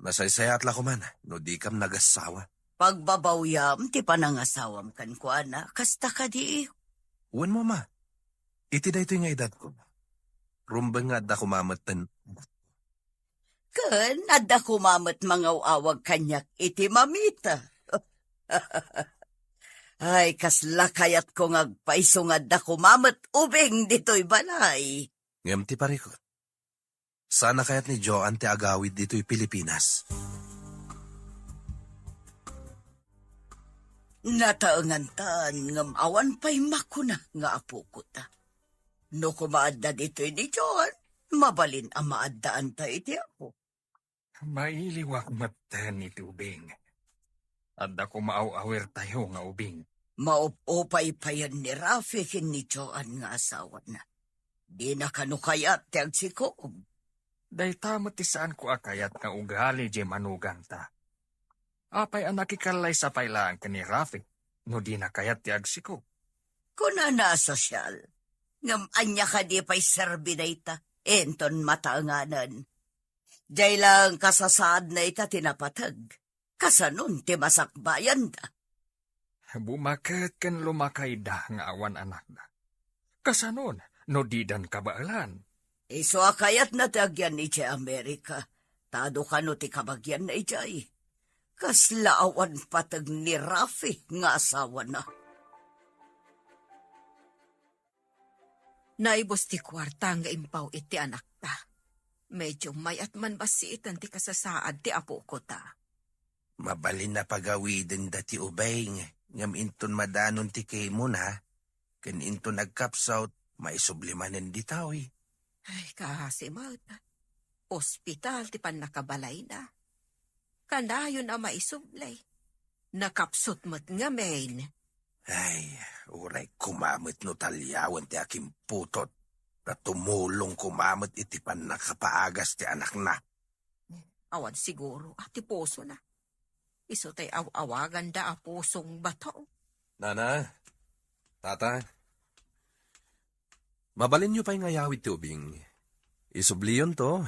Nasaysaya at lakuman, no di kam nagasawa. Pagbabawyam ti panangasawam kan ko ana, kasta ka di iyo. Wen mama. Iti da ito nga edad ko. Rumbang nga da kumamatan. Kan, adda kumamat mangawawag kanyak iti mamita. Ay, kasla kayat ko ngagpaiso nga da kumamat ubeng dito'y balay. Ngam ti parikot. Sana kayat ni Joan ti agawid dito'y Pilipinas. Nataangan ngam awan pa'y makuna nga apo ko ta. No kumaadda dito'y ni John, mabalin ang maaddaan ta iti apo. Mailiwak maten iti ubing. Adda ko maaw-awer tayo nga ubing. Maupupay pa yan ni Rafi kin ni Joan nga asawa na. Di na kanukayat ti agsikob. Day tamot ti saan ko akayat nga ugali di manugang ta. Apay ang nakikalay sa pailaan ka ni Rafi, no di na kayat ti agsiko. Kuna na sosyal, ngam anya ka di pa'y serbi na ita, enton mataanganan. Diyay lang kasasaad na ita tinapatag, kasanon ti masakbayan da. Bumaket ken lumakay da nga awan anak na. Kasanon, no di dan kabaalan. Iso akayat na tagyan ni Jay Amerika, tado ka no ti kabagyan na ijay. Kaslaawan patag ni Rafi nga asawa na. Naibos ti kwarta nga impaw iti anak ta. Medyo may at man basiitan ti kasasaad ti apo ko ta. Mabalin na pagawidin dati ubay ngam inton madanon ti kay mo na. Ken inton nagkapsaut, maisublimanen di tawi. Ay, kahasimot. Ospital ti pan nakabalay na. Kanayon na maisublay. Nakapsot mo't nga main. Ay, uray kumamit no talyawan ti aking putot. Na tumulong kumamit iti pan nakapaagas ti anak na. Awan siguro, ati puso na. Iso tay awagan da a pusong bato. Nana, tata, mabalin nyo pa'y ngayawid ti ubing. Isubliyon to,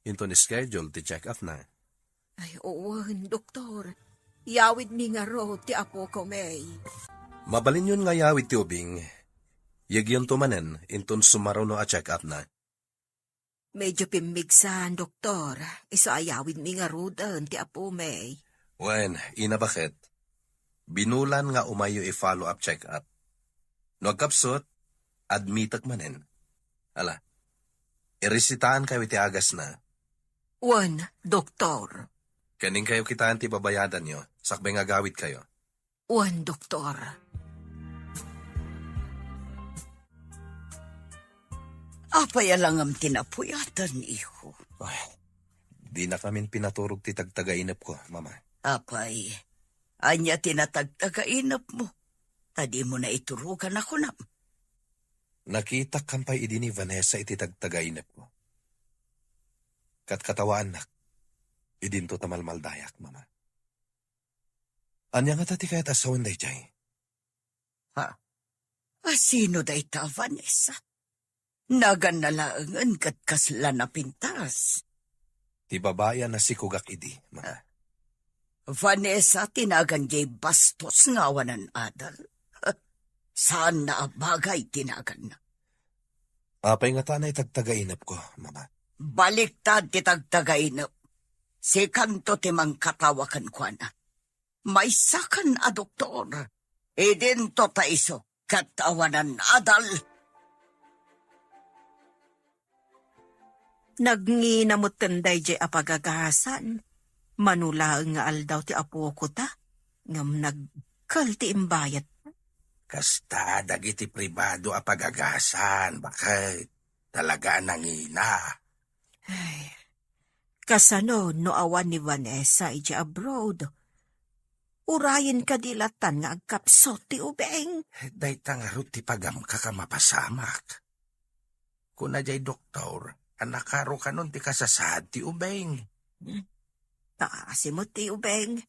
into ni schedule ti check up na. Ay, oo, doktor. Yawid mi nga ro ti apo ko may. Mabalin yun ngayawid ti ubing. Yagyon to manen, inton sumaro no a check up na. Medyo pimigsan, doktor. Iso ayawid mi nga ro dan ti apo may. Wen, ina bakit? Binulan nga umayo i-follow up check up. No kapsot, admitak manen. Ala, iresitahan kayo iti agas na. Wan, doktor. Kaning kayo kitaan ti babayadan nyo, sakbay nga gawid kayo. Wan, doktor. Apay alang ang tinapuyatan, iho. Ay, di na kamin pinaturog ti tagtagainap ko, mama. Apay, anya tinatagtagainap mo. Tadi mo na iturugan ako na. Nakita kampay idi ni Vanessa iti tagtagainap ko. Katkatawaan nak, idinto tamalmaldayak, mama. Anya nga tati kayat asawan day jay? Ha? Sino day ta, Vanessa? Naganalaangan kat kasla na pintas. Ti babayan na si kugak idi, mama. Vanessa, tinagan jay bastos nga wanan adal. Saan na bagay tinagan na? Apay nga tanay tagtagainap ko, mama. Baliktad ti tagtagainap. Si kanto timang katawakan ko na. May sakan a doktor. Idin to taiso katawanan adal. Nagnginamot kanday jay apagagasan. Manulaang nga aldaw ti apo ko ta. Ngam nagkal ti imbayat. Kasta dagiti pribado a pagagasan, bakit talaga nangina. Ay, kasano no awan ni Vanessa iti abroad. Urayin ka dilatan nga agkapsot ti ubeng. Day tangarot ti pagam kakamapasamak. Kuna jay doktor, anakaro ka nun ti kasasad ti ubeng. Taasimot ti ubeng.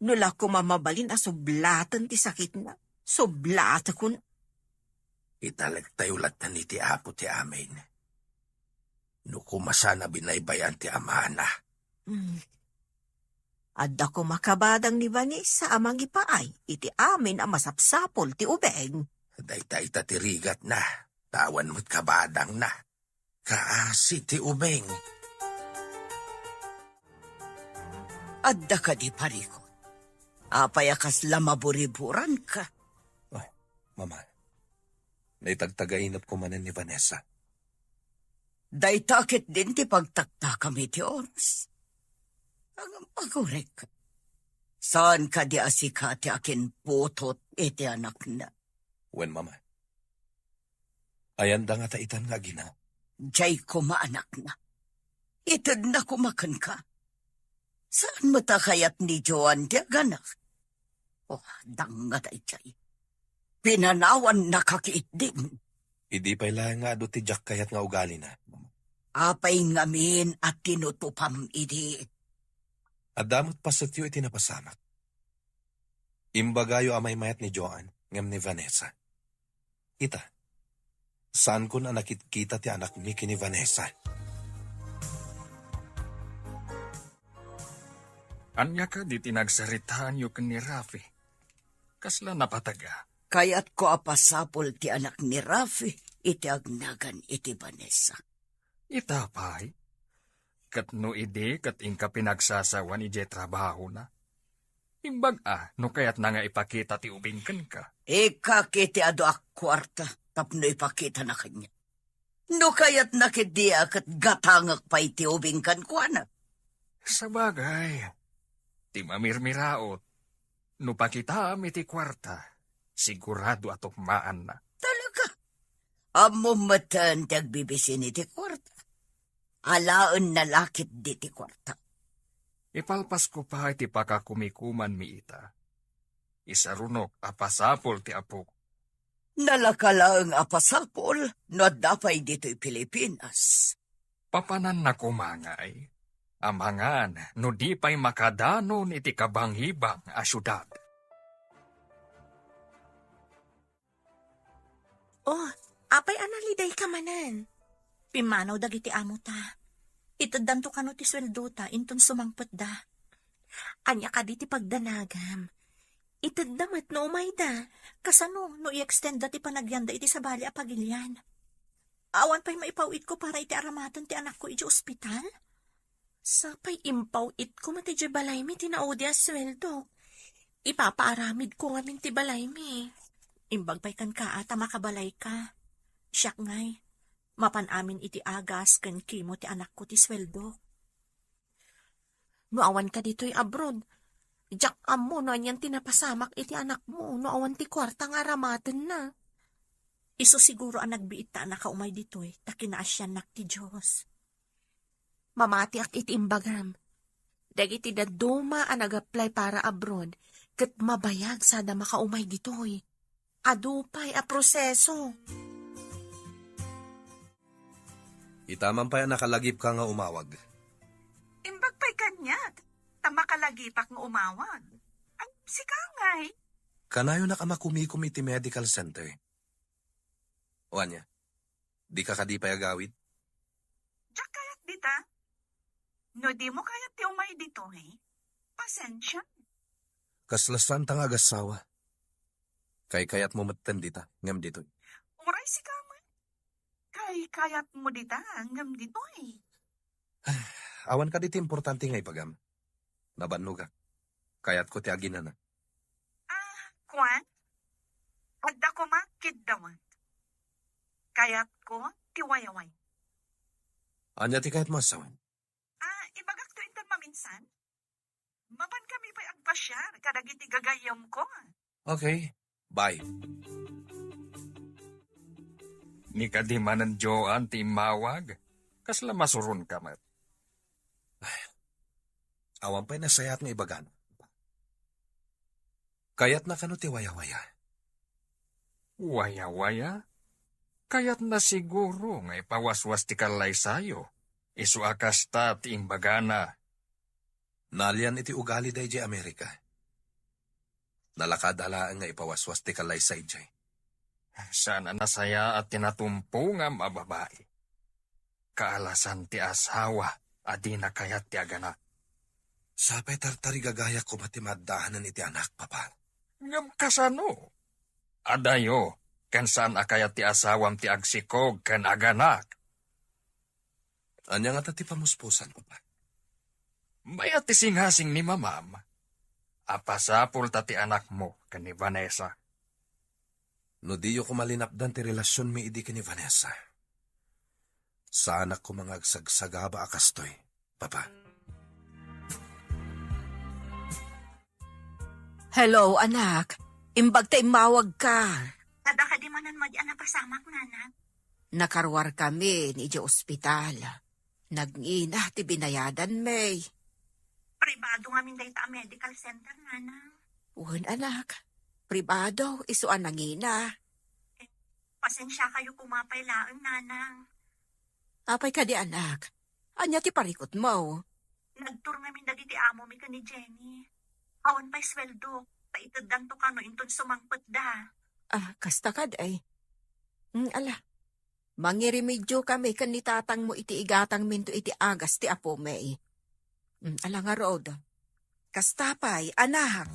Nula ko mamabalin a sublatan ti sakit na. Sublata kun. Italagtayulat na ni ti apo ti amin. Nukumasa na binaybayan ti amana. Adda ko makabadang ni Vanessa amang ipaay. Iti amin ang masapsapol ti ubeng. Daytay tatirigat na. Tawan mo't kabadang na. Kaasi ti ubeng. Adda ka di pariko. Apayakas lamaburiburan ka. Mama, naitagtagainap ko manan ni Vanessa. Daytakit din ti pagtakta kami ti oras. Ang pagurek ka. Saan ka di asika ti akin putot iti anak na? Wen, mama. Ayanda nga taitan nga gina. Diyay ko maanak na. Itad na kumakan ka. Saan matakayat ni Joan ti aganak? Oh, dang nga day jay. Pinanawan na kakiit din. Idi pa'y lang nga do ti Jack kayat nga ugali na. Apay ngamin at tinutupam idi. Adamot pasatyo iti napasamak. Imbagayo amay mayat ni Joan, ngam ni Vanessa. Ita, saan ko na nakikita ti anak ni kini Vanessa? Anya ka di tinagsaritaan yu ken ni Rafi. Kasla napataga. Kaya't ko apasapol ti anak ni Rafi, iti agnagan iti Vanessa. Itapay. Kat no ide kat ingka pinagsasawan ije trabaho na. Imbag no kayat na nga ipakita ti ubingken ka. Ika kiti ado ak kwarta, tapno ipakita na kanya. No kayat nakidiya kat gatangak pa iti ubingkan ko anak. Sabagay. Ti mamirmiraot. No pakita iti kwarta. Sigurado atok maan na. Talaga. Amo matan ti agbibisin iti kwarta. Alaan na lakit di ti kwarta. Ipalpas ko pa iti pakakumikuman mi ita. Isarunok apasapol ti apok. Nalakalaang apasapol no dapay dito'y Pilipinas. Papanan na kumangay. Amangan no di pa'y makadanon iti kabanghibang a syudad. Oh, apay analiday ka manan. Pimanaw dagiti amo ta. Itadam to kano ti sweldo ta, inton sumangpot da. Anya ka di ti pagdanagam. Itadam at no umay da. Kasano, no i-extend da ti panagyanda iti sabali a pagilyan. Awan pa'y maipawit ko para iti aramatan ti anak ko iti ospital. Sapay impawit ko mati di balay mi tinaudi a sweldo. Ipapaaramid ko ngamin ti balay mi. Imbag pa'y kan ka ata makabalay ka. Siyak ngay, mapan amin iti agas kan kimo ti anak ko ti sweldo. No awan ka dito'y abroad, jak amo no anyan tinapasamak iti anak mo, no awan ti kwarta nga aramatan na. Iso siguro ang nagbiit ta anak kaumay dito'y, takinaasyan nak ti Diyos. Mamati ak iti imbagam. Dagiti daduma ang nag-apply para abroad, kat mabayag sada makaumay dito'y. Adupay a proseso. Itaman pa yan nakalagip ka nga umawag. Imbag pa'y kanyat. Tamakalagi-pak nga umawag. Ay, si Kangay. Kanayo na ka makumikum iti medical center. O anya, Di ka kadipay agawid? Diyak kayat dita? No di mo kayat ti umay dito eh. Pasensya. Kaslasan tang agasawa. Kay kayat mo matan dita, ngam dito. Uray si kaman. Kay kayat mo dita ngam dito eh. Awan ka dito importante nga ipagam. Nabanno ka. Kayat ko ti agina na. Kwan? Adda ko makid dawan. Kayat ko tiwayaway. Anya ti kayat mo asawan? Ibagak to intan maminsan. Maban kami pa'y agpasyar, kadagiti gagayam ko. Okay, bye. Ni kadimanan Joan ti mawag. Kasla masurun ka mat. Awan pa'y nasayat nga ibagan. Kayat na kano ti waya-waya. Waya-waya? Kayat na siguro nga ipawaswas ti kalay sayo. Isu akas ta ti imbagana. Nalian iti ugali day jay Amerika. Nalakadalaan nga ipawaswas ti kalay say jay. Sana nasaya at tinatumpo nga mababae. Kaalasan ti asawa, adi na kayat ti agana. Sapay tartari gagaya ko matimaddahanan iti anak, papa. Ngam kasano? Adayo, kan saan akayat ti asawam ti agsikog kan aganak. Anya nga ti pamuspusan, papa. Mayat ti singhasing ni mamam. Apasapul ta ti anak mo kan ni Vanessa. No diyo ko malinapdan ti relasyon mi idi ni Vanessa. Sa anak ko mga agsagsagaba akastoy, papa. Hello, anak. Imbag ta imawag ka. Ada ka di manan mag-anak kasamak, nanak. Nakarwar kami ni Ijo ospital. Nag-ina ti binayadan, May. Pribado nga min dayta medical center, nanak. Uwan, anak. Pribado, isuan nangina. Pasensya kayo kumapay laang, nanang. Apay ka di, anak. Anya ti parikot mo. Nagtur nga min dagiti amo mi ka ni Jenny. Awan pa'y sweldo. Paitadang to kano inton sumangpet da. Kasta kad ay. Ala. Mangirimedyo kami kan ni tatang mo iti igatang minto iti agas ti apo May. Ala nga rood. Kasta pa'y, anak.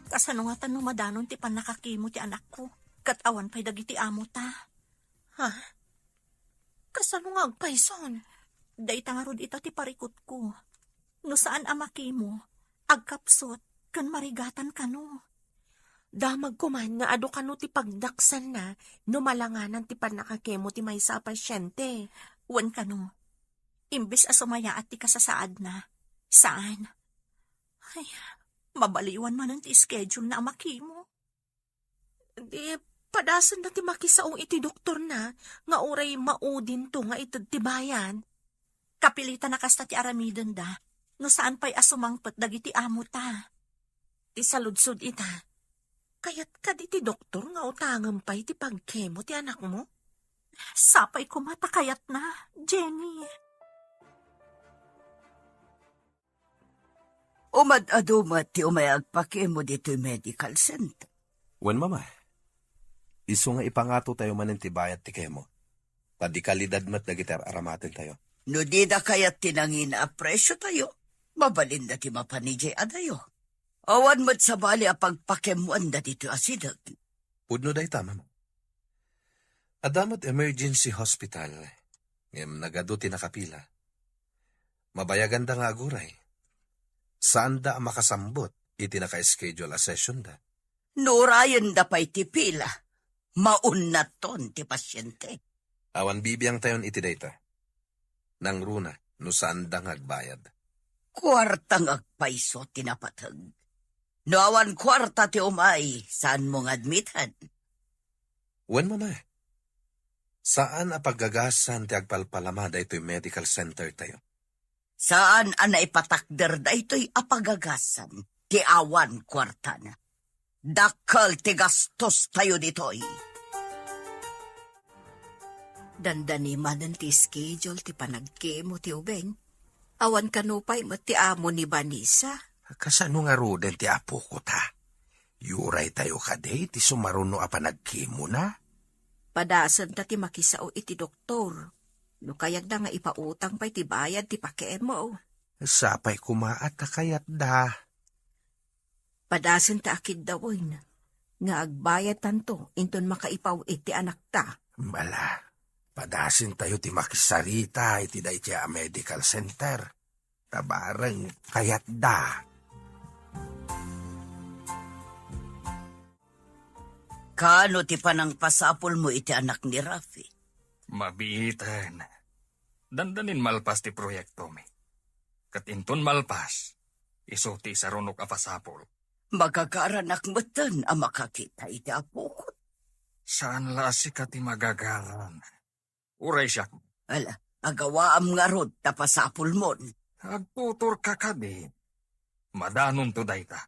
Kasano nga tanong madanon ti panakakimo ti anak ko. Katawan pa'y dagiti amo ta. Ha? Kasano nga agpayson? Dayta nga rod ita ti parikot ko. No saan amakimo, agkapsot, kan marigatan kano. Damag ko man nga ado kano ti pagdaksan na, no malanganan ti panakakemo ti maysa pasyente. Wan kano. Imbis asumaya at ti kasasaad na. Saan? Ay, mabaliwan man ang ti schedule na amakimo. Di, padasan na ti makisaong iti doktor na, nga oray maudin to nga itad ti bayan. Kapilitan na kasta ti aramidon da. No saan pa'y asumangpet dagiti amo ta. Ti saludsod ita. Kayat ka di ti doktor nga utangam pa'y ti pagkemo ti anak mo? Sapay ko matakayat na, Jenny. Umad-adumat ti umayagpakimo dito medical center. Wen, mama. Isu nga ipangato tayo manin ti bayat ti kemo. Padikalidad mat dagitar aramatin tayo. No di da kayat tinangin a presyo tayo. Mabalin da ti mapanijay adayo. Awan mat sa bali a pagpakemuan da dito asidag. Pudno day tama mo. Adamot emergency hospital. Ngem nagado ti nakapila. Mabayagan da nga aguray. Saan da makasambot iti naka-schedule a session da? Nurayan da pa'y ti pila. Maunat ton ti pasyente. Awan bibiyang tayon iti data. Nang runa no saan da nga agbayad. Kwartang agpaiso tinapatag. No awan kwarta ti umay, saan mong admitan? Wen, mama. Saan a paggagasan ti agpalpalama da ito'y medical center tayo? Saan ang naipatakder da ito'y apagagasan? Ti awan kwarta na. Dakal ti gastos tayo dito'y. Dandani man ti schedule ti panagkemo ti ubeng. Awan kanupay mati amo ni Vanessa. Kasano nga roden ti apo ko ta? Yuray tayo kaday, ti sumaruno a panagkimo na. Padasan ta ti makisao iti doktor. No kayag da nga ipautang pa iti bayad ti pakemo. Sapay kumaat ka kayat da. Padasan ta akid dawin. Nga agbayad tanto, inton makaipaw iti anak ta. Bala, padasin tayo ti makisarita iti day ti medical center. Tabarang kayat da. Kano ti panang pasapol mo iti anak ni Rafi? Mabihitan. Dandanin malpas ti proyekto mi. Katinton malpas, isuti sa runok apasapol. Magagaranak matan ang makakita iti apukot. Saan lasi ka ti magagaran? Uray siya. Ala, agawaam nga rod tapasapol mon. Agtutor ka kadi. Madanon to dayta.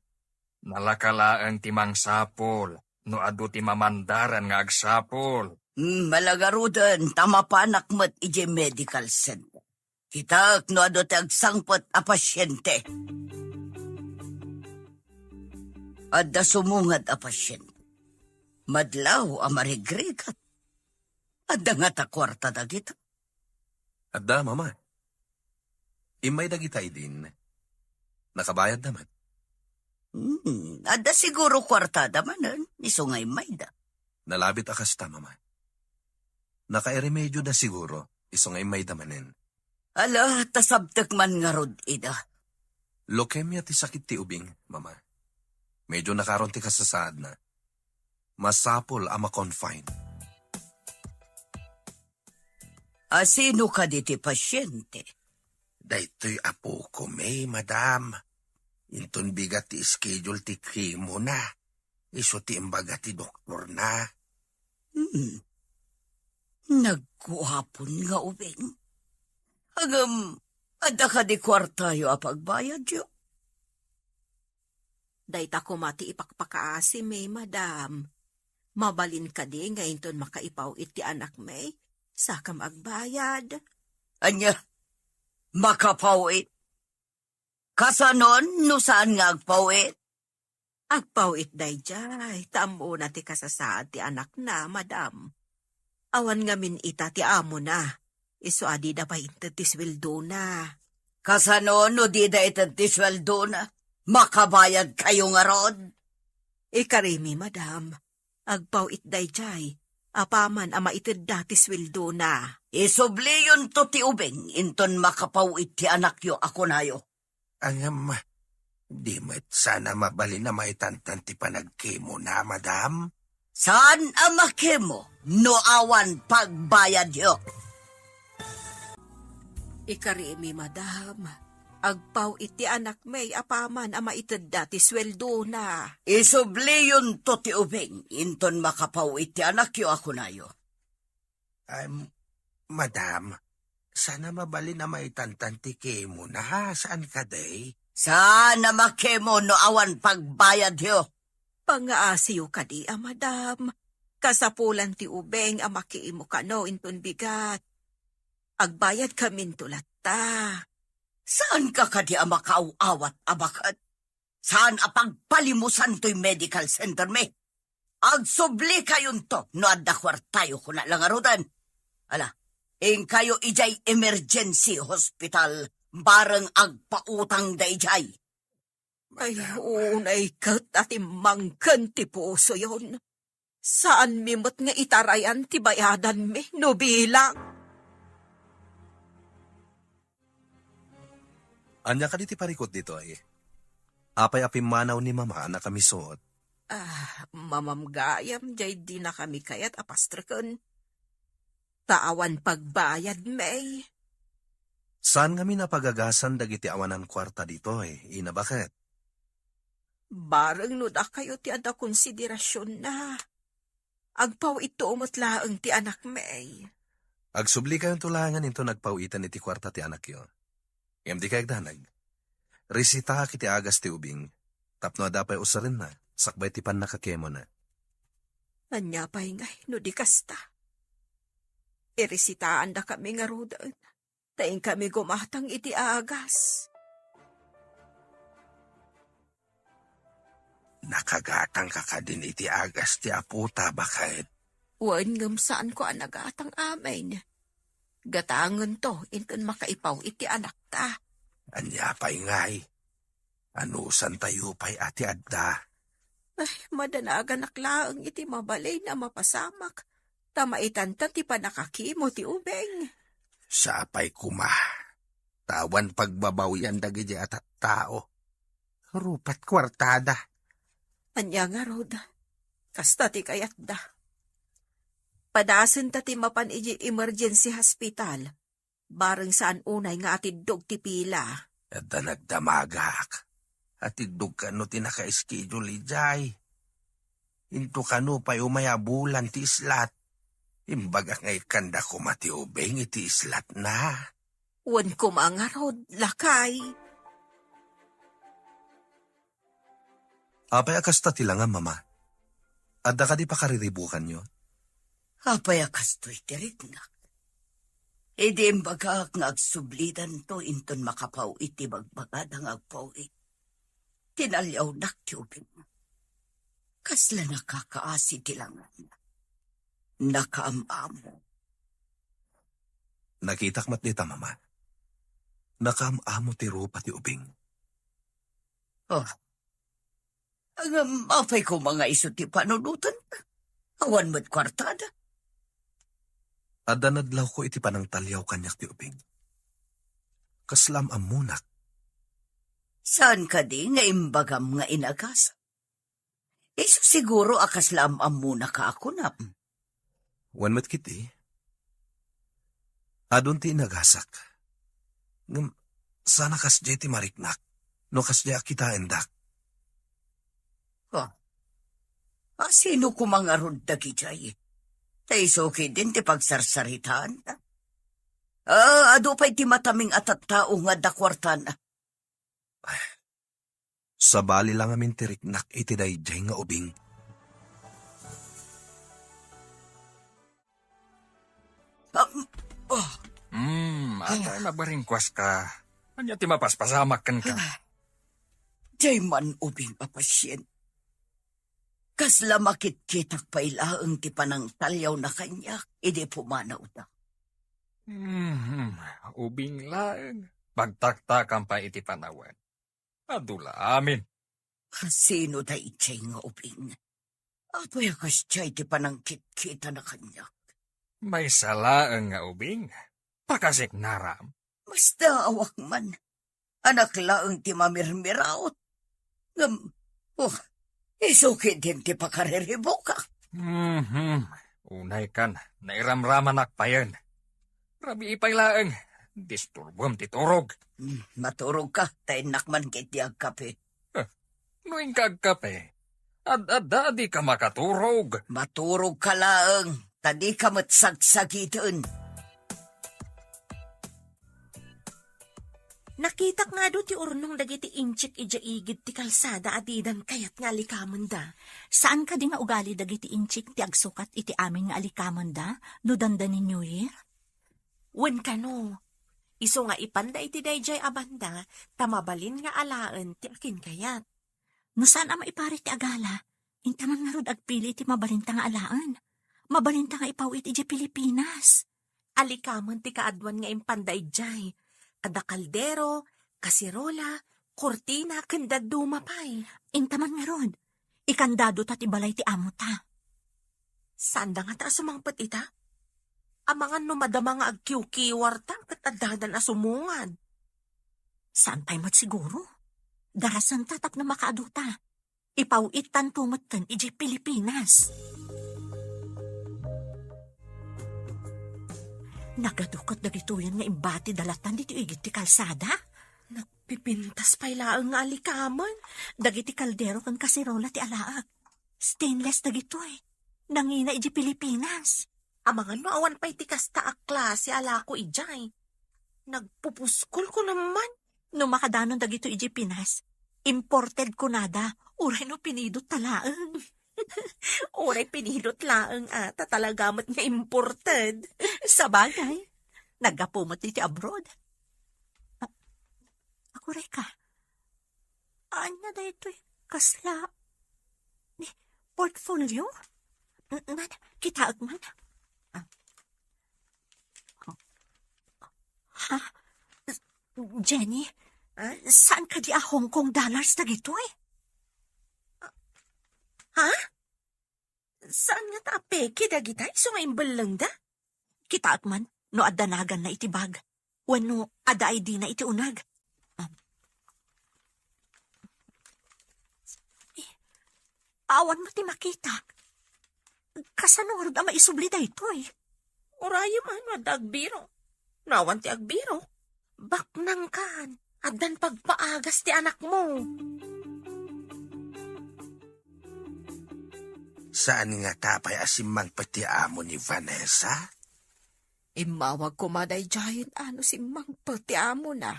Nalakalaan ti mangsapol. No adu ti mamandaran nga agsapol. Malagarudan, tamapanak mat ije medical center. Kitak no ado ti agsangpot a pasyente. Adda sumungad a pasyente. Madlaw a marigrigat. Adda nga ta kwarta dagita. Adda, mama. Imay dagitay din. Nakabayad naman. Adda siguro kwarta damanan. Isungay mayda. Nalabit akasta, mama. Nakairemedyo na siguro. Isong ay may damanin. Ala, tasabtak man nga rod ida. Leukemia ti sakit ti ubing, mama. Medyo nakaroon ti kasasaad na. Masapol ama confine. Sino ka di ti pasyente? Daytoy apo ko may, madam. Inton bigat ti schedule ti kimo na. Iso ti imbaga ti doktor na. Nagkuhapon nga ubing. Agam, adda ka di kwartayo a pagbayad yo. Dayta ko mati ipakpakaasi may madam. Mabalin ka di nga inton makaipaw iti anak may. Sakam agbayad. Anya, makapawit. Kasanon, no saan nga agpawit? Agpawit dayjay, tamo na ti kasasaad ti anak na, madam. Awan nga min ita ti amo na. Iso adi da pa inted ti sweldo na. Kasanon, no di da ited ti sweldo na. Makabayad kayo nga rod. Ikarimi, madam. Agpawit dayjay. Apaman ama ited dati sweldo na. Isubli yun to ti ubing, inton makapawit ti anak yo ako nayo. Angam, di met sana mabali na maitantan ti panagkimo na, madam. Saan ang makimo? No awan pagbayad yo. Ikarimi, madam. Agpaw iti anak may apaman ama ited dati sweldo na. Isubli yun to ti ubing, inton makapawit ti anak yo ako nayo. Madam, sana mabali na maitantan ti kimo na ha. Saan ka day? Saan na makimo no awan pagbayad yo? Pangaasiyo ka di, madam. Kasapulan ti ubeng amakiimo ka no inton bigat. Agbayad kamin tulat ta. Saan ka kadi makauawat abakat? Saan apagpalimusan to'y medical center me? Agsubli kayon to no adda kwartayo ko na lang arudan. Ala, kayo ijay emergency hospital bareng agpautang da ijay. Ay, unay kat at imangkan ti puso yon. Saan mimot nga itarayan ti bayadan me, no bilang? Anya ka di ti parikot dito ay. Apay-apim manaw ni mama na kami suot. Mamamgayam, jay di na kami kayat apastrakan. Taawan pagbayad, may. Saan kami napagagasan dagiti awanan kwarta dito eh? Ina bakit? Barang no da kayo ti ada konsiderasyon na. Agpaw ito umutlaang ti anak, may. Agsubli kayong tulangan into nagpawitan iti kwarta ti anak yo. Di kayag danag. Resita kiti agas ti ubing. Tapno adapay usarin na. Sakbay ti pan nakakemo na. Anya pa'y ngay, no di kasta. Iresitaan da kami nga rodan. Taing kami gumatang iti agas. Nakagatang ka ka din iti agas ti aputa bakit? Wan ngam saan ko ang nagatang amin. Gatangan to, inton makaipaw iti anak ta. Anya pa'y ngay. Anusan tayo pa'y ati adda. Ay, madanagan naklaang iti mabalay na mapasamak. Tamaitan ta ti panakakimo ti ubeng. Sa pa'y kuma. Tawan pagbabawian dagiti at tao. Rupat kwartada. Anya nga rod, kasta ti kayat da. Padasan ta ti mapan iti emergency hospital. Bareng saan unay nga atidog ti pila. At nagdamagak. At idog ka no ti naka-schedule ijay. Into ka no pa'y umayabulan ti islat. Imbagak ngay kanda ko mati ubeng iti islat na. Wan ko mga rod, lakay. Apay akasta tila nga, mama. Adda ka di pa kariribukan nyo? Apay akastoy tiriknak. Edi imbagak nga agsublidan to inton makapaw iti bagbagad ang agpaw Tinalyaw nak ti ubing. Kasla nakakaasi tilangan. Nakaamamo. Nakitak matnita, mama. Nakaamamo ti rupa ti ubing. Oh. Ang apay ko mga iso ti panunutan. Awan mo't kwartada. Adda nadlaw ko iti panang talyaw kanyak ti ubing. Kaslam amunak. Saan ka di nga imbagam nga inagas? Iso siguro akaslam amuna ka ako na. Wan met kiti. Adun ti inagasak. Ngam, sana kasjay ti mariknak. No kasjay akita endak. Oh. Sino kumangarod da kijay? Taisoki din ti pagsarsaritaan. Ado pa'y ti mataming atattao nga dakwartan. Sa bali lang amin tiriknak iti dayjay nga ubing. Atay mabaringkwas ka. Anya ti mapaspasamak kan ka. Jay man ubing papasyen. Kasla makit-kitak pa ilaang ti panang talyaw na kanya, idi pumanaw da. Ubing lang. Pagtaktakan pa iti panawan. Adula amin. Sino da itchay nga ubing? Apoy akas tiyay ti panang kit-kita na kanya. May salaan nga ubing. Pakasik naram. Basta awak man. Anak laang ti mamirmiraot. Isuki din ti pakariribo ka. Unay kan, nairamraman akpayan. Rabi ipay laang. Disturbom ti turog. Maturog ka, tayo nakman kiti agkape. Nuing kagkape. Di ka makaturog. Maturog ka laang, tadi ka matsagsagitan. Nakitak nga do ti urnong dagiti inchik ijaigid ti kalsada adidan kayat nga alikaman da. Saan ka di nga ugali dagiti inchik ti agsukat iti amin nga alikaman da? No danda ni New Year? Wen ka no. Iso nga ipanda iti dayjay abanda, tamabalin nga alaan ti akin kayat. No saan ama ipari ti agala? Intaman nga rod agpili ti mabalinta nga alaan. Mabalinta nga ipawit iti Pilipinas. Alikaman ti kaadwan nga impanda ijay. Ada kaldero, kasirola, kortina, kanda dumapay. Intaman nga rod. Ikandado ta ti balay ti amo ta. Sanda nga ta sumangpet ita? Amangan no madama nga agkiw-kiwar ta, kat adadan asumungad. Saan pa'y mat siguro? Darasan tatak na makaaduta. Ipauitan tumatan iji Pilipinas. Nagadukot dagituyan nga imbati dalatan dito igit ti kalsada. Nagpipintas pa'y laang nga alikaman. Dagiti kaldero kan kasirola ti alaag. Stainless dagito eh. Nangina iji Pilipinas. Amangan no awan pa'y ti kasta akla si alako ijay. Nagpupuskol ko naman. No makadanon dagito iji Pinas, imported ko nada. Uray no pinidot talaang. Oray pinilot laang ata talagamat nga imported. Sa bagay, nagapumot iti abroad. Ako rin ka. Anya da ito'y kasla. Portfolio? Man, kita man. Ha? Jenny, saan ka di Hong Kong dollars na gito eh? Ha? Saan nga ta peke da gitay? Sumaimbal lang da? Kita man, no adanagan na itibag. Wano ada ID na iti unag. Awan mo ti makita. Kasanord ang maisubli da ito eh. Uraya man, agbiro. Nawan ti agbiro. Baknang kan, adan pagpaagas ti anak mo. Saan nga tapay asimang pati amo ni Vanessa? Imawag ko maday giant si mang pati amo na.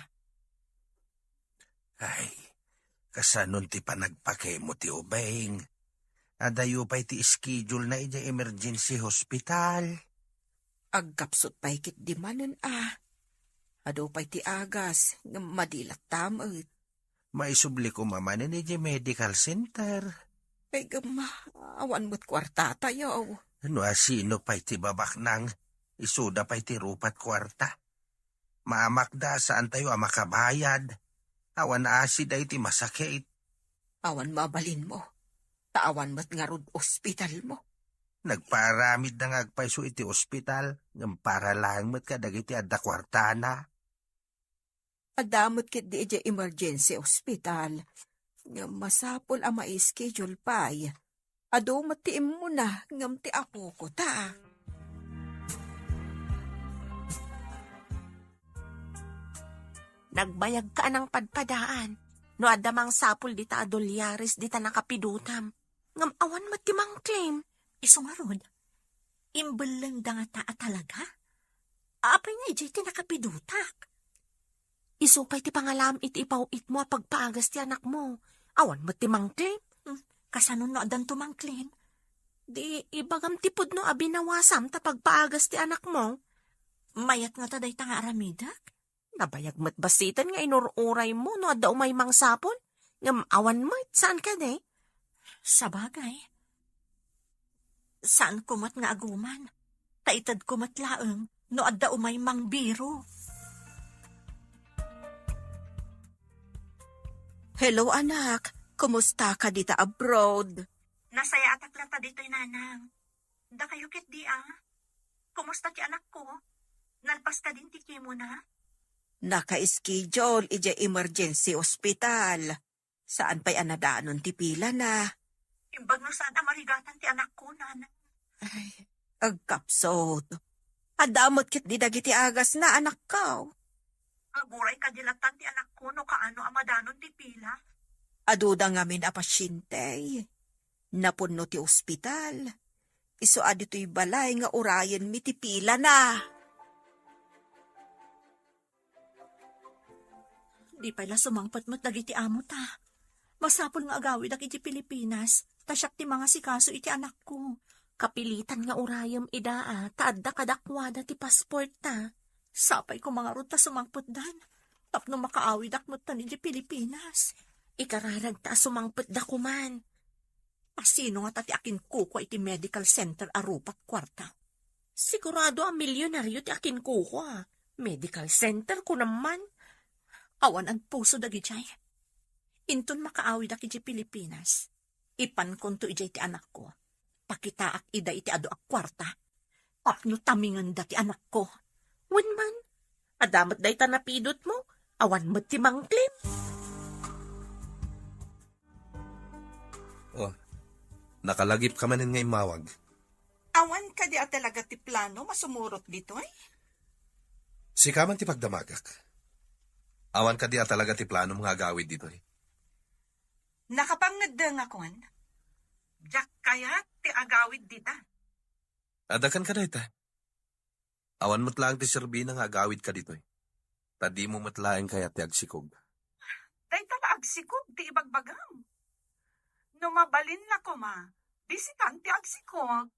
Ay, kasanon ti panagpake mo ti ubeng. Adayo pa'y ti schedule na ija emergency hospital. Agkapsot pa'y kit di manen Ado pa'y ti agas, nga madilat tamot. Maisubli ko mamanin ija medical center. Ay gama, awan mo't kwarta tayo. Ano sino pa'y ti babak nang isuda pa'y ti rupat kwarta. Maamakda saan tayo makabayad. Awan asid ay ti masakit. Awan mabalin mo. Taawan mo't nga rod ospital mo. Nagparamid na ngagpaiso iti ospital, ng para lang mo't kadagiti adda kwartana. Adamot kit di ija emergency hospital. Nga masapol ang ma-schedule pa'y. Ado matiim mo na ngam ti apo ko ta. Nagbayag ka ng padpadaan. No adamang sapul dita adolyaris dita nakapidutam. Ngam awan matimang claim. Isumarod. Imbel lang da nga taa talaga. Apay nga ijay ti nakapidutak. Isupay ti pangalam iti ipawit mo pagpaagas ti anak mo. Awan matimang claim. Kasanon no adan tumang claim. Di ibagam tipod no abinawasam ta pagpaagas ti anak mo. Mayat nga taday ta nga aramidak. Nabayag mat basitan nga inururay mo no adda umay mang sapon. Ngam awan mo saan ka de? Sabagay. Saan kumat nga aguman? Taitad kumat laeng no adda umay mang biro. Hello anak, kumusta ka dita abroad? Nasaya atak lang ta dito'y nanang. Da kayo kit di Kumusta ti anak ko? Nalpas ka din ti kimo na? Naka-schedule ija emergency hospital. Saan pa'y anadaanon ti pila na? Imbag no saan amarigatan ti anak ko, nanang. Ay, agkapsot. Adamot kit di dagiti agas na anak ko. Aguray kadilatan ti anak ko no kaano amadanon ti pila. Aduda ngamin a pasyente. Napunno ti ospital. Iso adito'y balay nga urayan mi ti pila na. Di pala sumangpat mo't dagiti amo ta. Masapol nga agawid ak iti Pilipinas. Tasyak ti mga sikaso iti anak ko. Kapilitan nga urayam idaa. Taadda kadakwada ti passport ta. Sapay ko mga ruta sumangpot dan. Tapno makaawid ak mo't tan iti Pilipinas. Ikararag ta sumangpot da kuman. Asino nga tati akin kuko iti medical center arupat kwarta. Sigurado ang milyonaryo ti akin kuko Medical center ko naman. Awan ang puso dagi jay. Inton makaawid ak iti Pilipinas. Ipan konto ijay ti anak ko. Pakitaak ida iti ado ak kwarta. Apno tamingan da ti anak ko. Wenman, adamat day tanapidot mo. Awan mo ti mangklim. Oh, nakalagip ka manin nga imawag. Awan ka di talaga ti plano masumurot dito eh. Sikaman ti pagdamagak. Awan ka di talaga ti plano mga gawid dito eh. Nakapangad nga kon. Jack kaya ti agawid dita. Adakan ka na ita. Awan mo't lang ti serbina nga agawid ka dito eh. Tadi mo matlaeng kaya ti agsikog. Day tala agsikog ti ibagbagam. No mabalin na ko bisitan ti agsikog.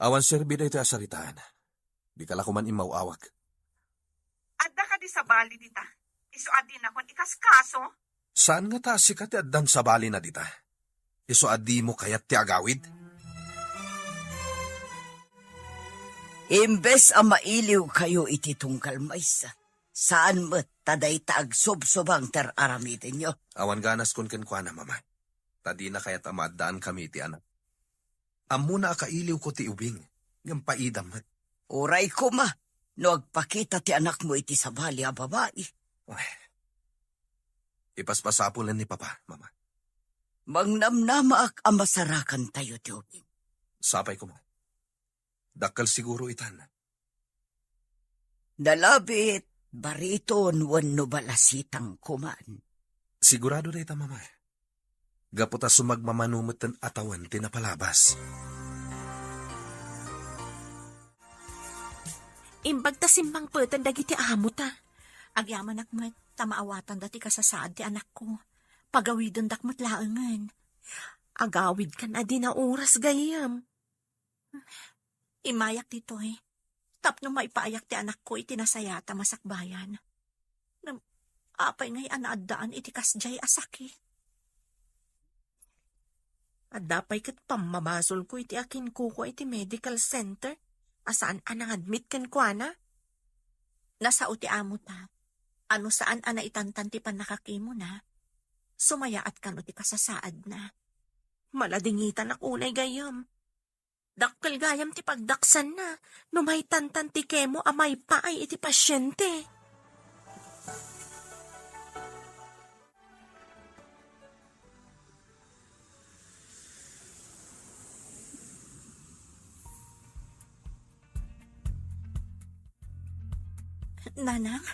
Awan serbi na ito asaritaan. Di ka lakuman imawawag. Adda ka di sa bali dita. Iso adi na kon ikaskaso. Saan nga ta sikat ti addan sa bali na dita? Iso adi mo kayat ti agawid? Imbes ang mailiw kayo iti tungkal maysa. Saan mo't taday taag subsubang ter-aramitin nyo? Awan ganas kun kenkwana, mama. Tadi na kaya't amaddaan kami iti anak. Amuna akailiw ko ti ubing. Ngam paidam. Uray ko ma, no agpakita ti anak mo iti sabali a babae. Ay. Ipaspasapulan ni papa, mama. Mangnamnamaak ang masarakan tayo ti ubing. Sapay ko mo. Dakal siguro itan. Dalabit, bariton, wano balasitang kuman. Sigurado na ita, mama. Gaputa sumagmamanumutan atawan tinapalabas. Imbag ta simbang petan dagiti amo ta. Agyaman akmat, tamaawatan dati kasasaad ti anak ko. Pagawidon dakmat laangan. Agawid ka na di na oras gayam. Imayak dito eh. Tapno maipaayak ti anak ko iti nasayata masakbayan. Apay ngay anaadaan iti kasjay asaki. At dapay kat pamamasol ko iti akin kuko iti medical center. Asaan anang admit kan kwa na? Nasa uti amo ta. Ano saan ana itantan ti panakakimo na? Sumaya at kano ti kasasaad na. Maladingitan ako unay gayam. Dakkel gayam ti pagdaksan na. Numay tantan ti kemo amay paay iti pasyente. Nanang,